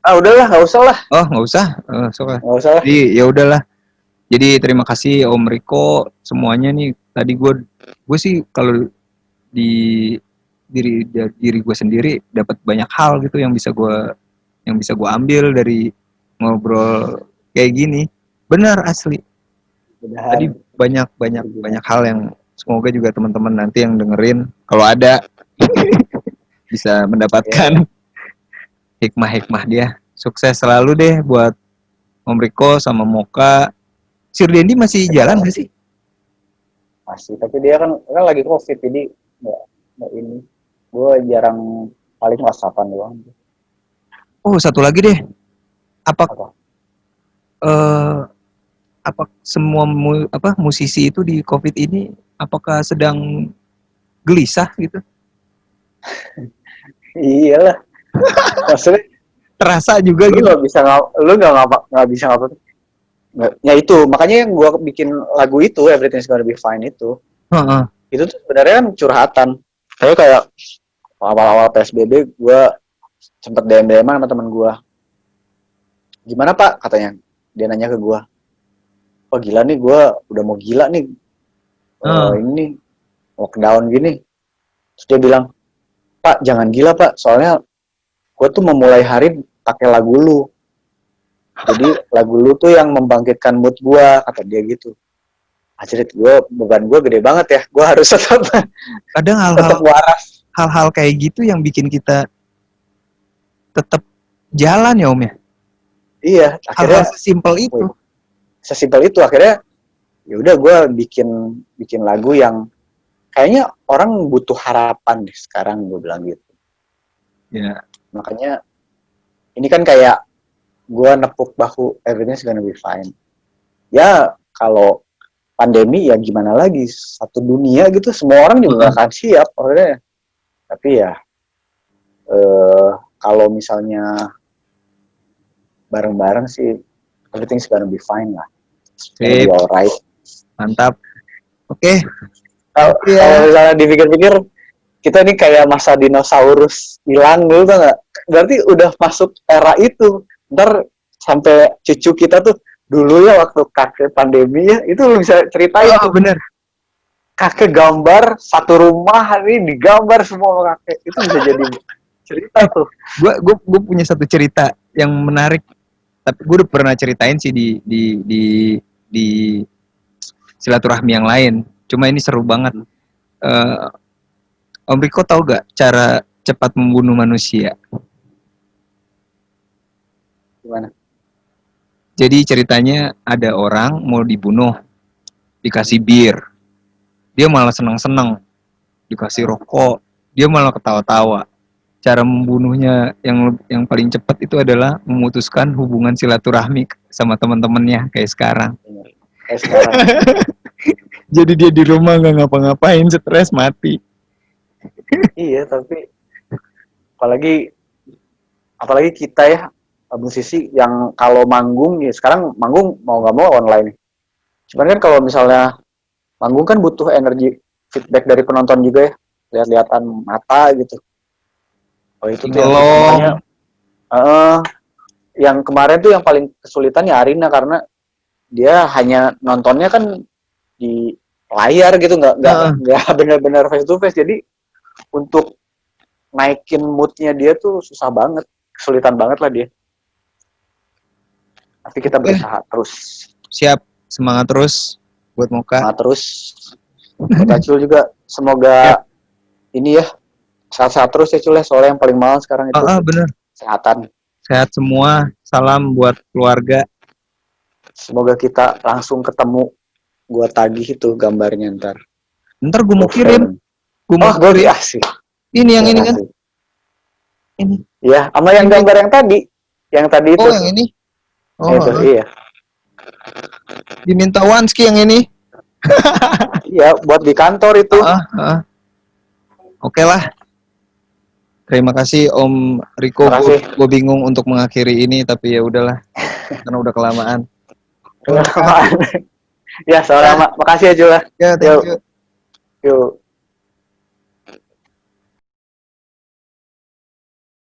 Udahlah, nggak usah lah. Nggak usah. Sok. Nggak usah lah. Jadi ya udahlah. Jadi terima kasih Om Riko semuanya nih. Tadi gue sih kalau di diri gue sendiri dapat banyak hal gitu yang bisa gue ambil dari ngobrol kayak gini. Benar asli. Tadi banyak hal yang semoga juga teman-teman nanti yang dengerin kalau ada bisa mendapatkan hikmah-hikmah dia. Sukses selalu deh buat Om Riko sama Moka. Sir Dendi masih jalan nggak sih? Masih, tapi dia kan lagi COVID, jadi nggak ini. Gue jarang, paling WhatsAppan doang. Oh, satu lagi deh. Apa Apa? eh, apa semua musisi itu di COVID ini apakah sedang gelisah gitu? Iyalah, maksudnya Terasa juga lu gitu. nggak bisa lu nggak bisa ngapa. Ya itu makanya yang gue bikin lagu itu Everything's Gonna Be Fine Heeh. itu tuh sebenarnya kan curhatan. Kayak awal-awal PSBB gue sempet DM sama teman gue. Gimana Pak katanya? Dia nanya ke gue. Wah gila nih gue udah mau gila nih. Heeh. Ini lockdown gini. Terus dia bilang, Pak jangan gila Pak. Soalnya gue tuh memulai hari pakai lagu lu. Jadi lagu lu tuh yang membangkitkan mood gue kata dia gitu. Ajarit beban gue gede banget ya. Gue harus tetap Kadang tetap waras. hal-hal kayak gitu yang bikin kita tetap jalan ya Om ya. Iya, Hal-hal akhirnya sesimpel itu. sesimpel itu akhirnya ya udah gue bikin lagu yang kayaknya orang butuh harapan deh sekarang gue bilang gitu. Ya. Makanya ini kan kayak gue nepuk bahu everything's gonna be fine. Ya kalau pandemi ya gimana lagi satu dunia gitu semua orang juga gak akan siap akhirnya. Tapi ya kalau misalnya bareng-bareng sih everything's gonna be fine lah. Gonna be alright. Mantap. Oke. Kalau misalnya dipikir-pikir kita ini kayak masa dinosaurus hilang dulu tuh nggak? Berarti udah masuk era itu. Ntar sampai cucu kita tuh dulu ya waktu kakek pandemi ya itu lu bisa ceritain tuh. Bener. Kakek gambar satu rumah hari digambar semua kakek itu bisa jadi cerita tuh. Gue punya satu cerita yang menarik. Tapi gue udah pernah ceritain sih di silaturahmi yang lain. Cuma ini seru banget. Om Riko tahu gak cara cepat membunuh manusia? Gimana? Jadi ceritanya ada orang mau dibunuh, dikasih bir, dia malah senang-senang, dikasih rokok, dia malah ketawa-tawa. Cara membunuhnya yang paling cepat itu adalah memutuskan hubungan silaturahmi sama teman-temannya kayak sekarang. Kayak sekarang. Jadi dia di rumah nggak ngapa-ngapain, stres mati. Iya tapi apalagi kita ya musisi yang kalau manggung ya sekarang manggung mau nggak mau online. Cuman kan kalau misalnya manggung kan butuh energi feedback dari penonton juga ya, lihat-lihatan mata gitu. Oh itu tuh yang susah makanya yang kemarin tuh yang paling kesulitan ya Arina karena dia hanya nontonnya kan di layar gitu nggak benar-benar face to face jadi untuk naikin moodnya dia tuh susah banget kesulitan banget lah dia. Tapi kita berusaha terus. Siap, semangat terus buat Moka. Semangat terus. Buat Acul juga semoga ini ya sehat-sehat terus ya Cul ya soalnya yang paling mahal sekarang itu bener. kesehatan. Sehat semua, salam buat keluarga. Semoga kita langsung ketemu gua tagih itu gambarnya ntar gue mau kirim. Gue dikasih. Ini yang ini kan? Ini. Ya, sama yang gambar yang tadi. Yang tadi itu. Oh, yang ini? Oh, itu, iya. Diminta Wanski yang ini. Iya, buat di kantor itu. Oke lah. Terima kasih Om Riko. Gue bingung untuk mengakhiri ini, tapi ya udahlah. Karena udah kelamaan. Ya, sama-sama. Makasih ya Jula. Ya, thank you. Yuk.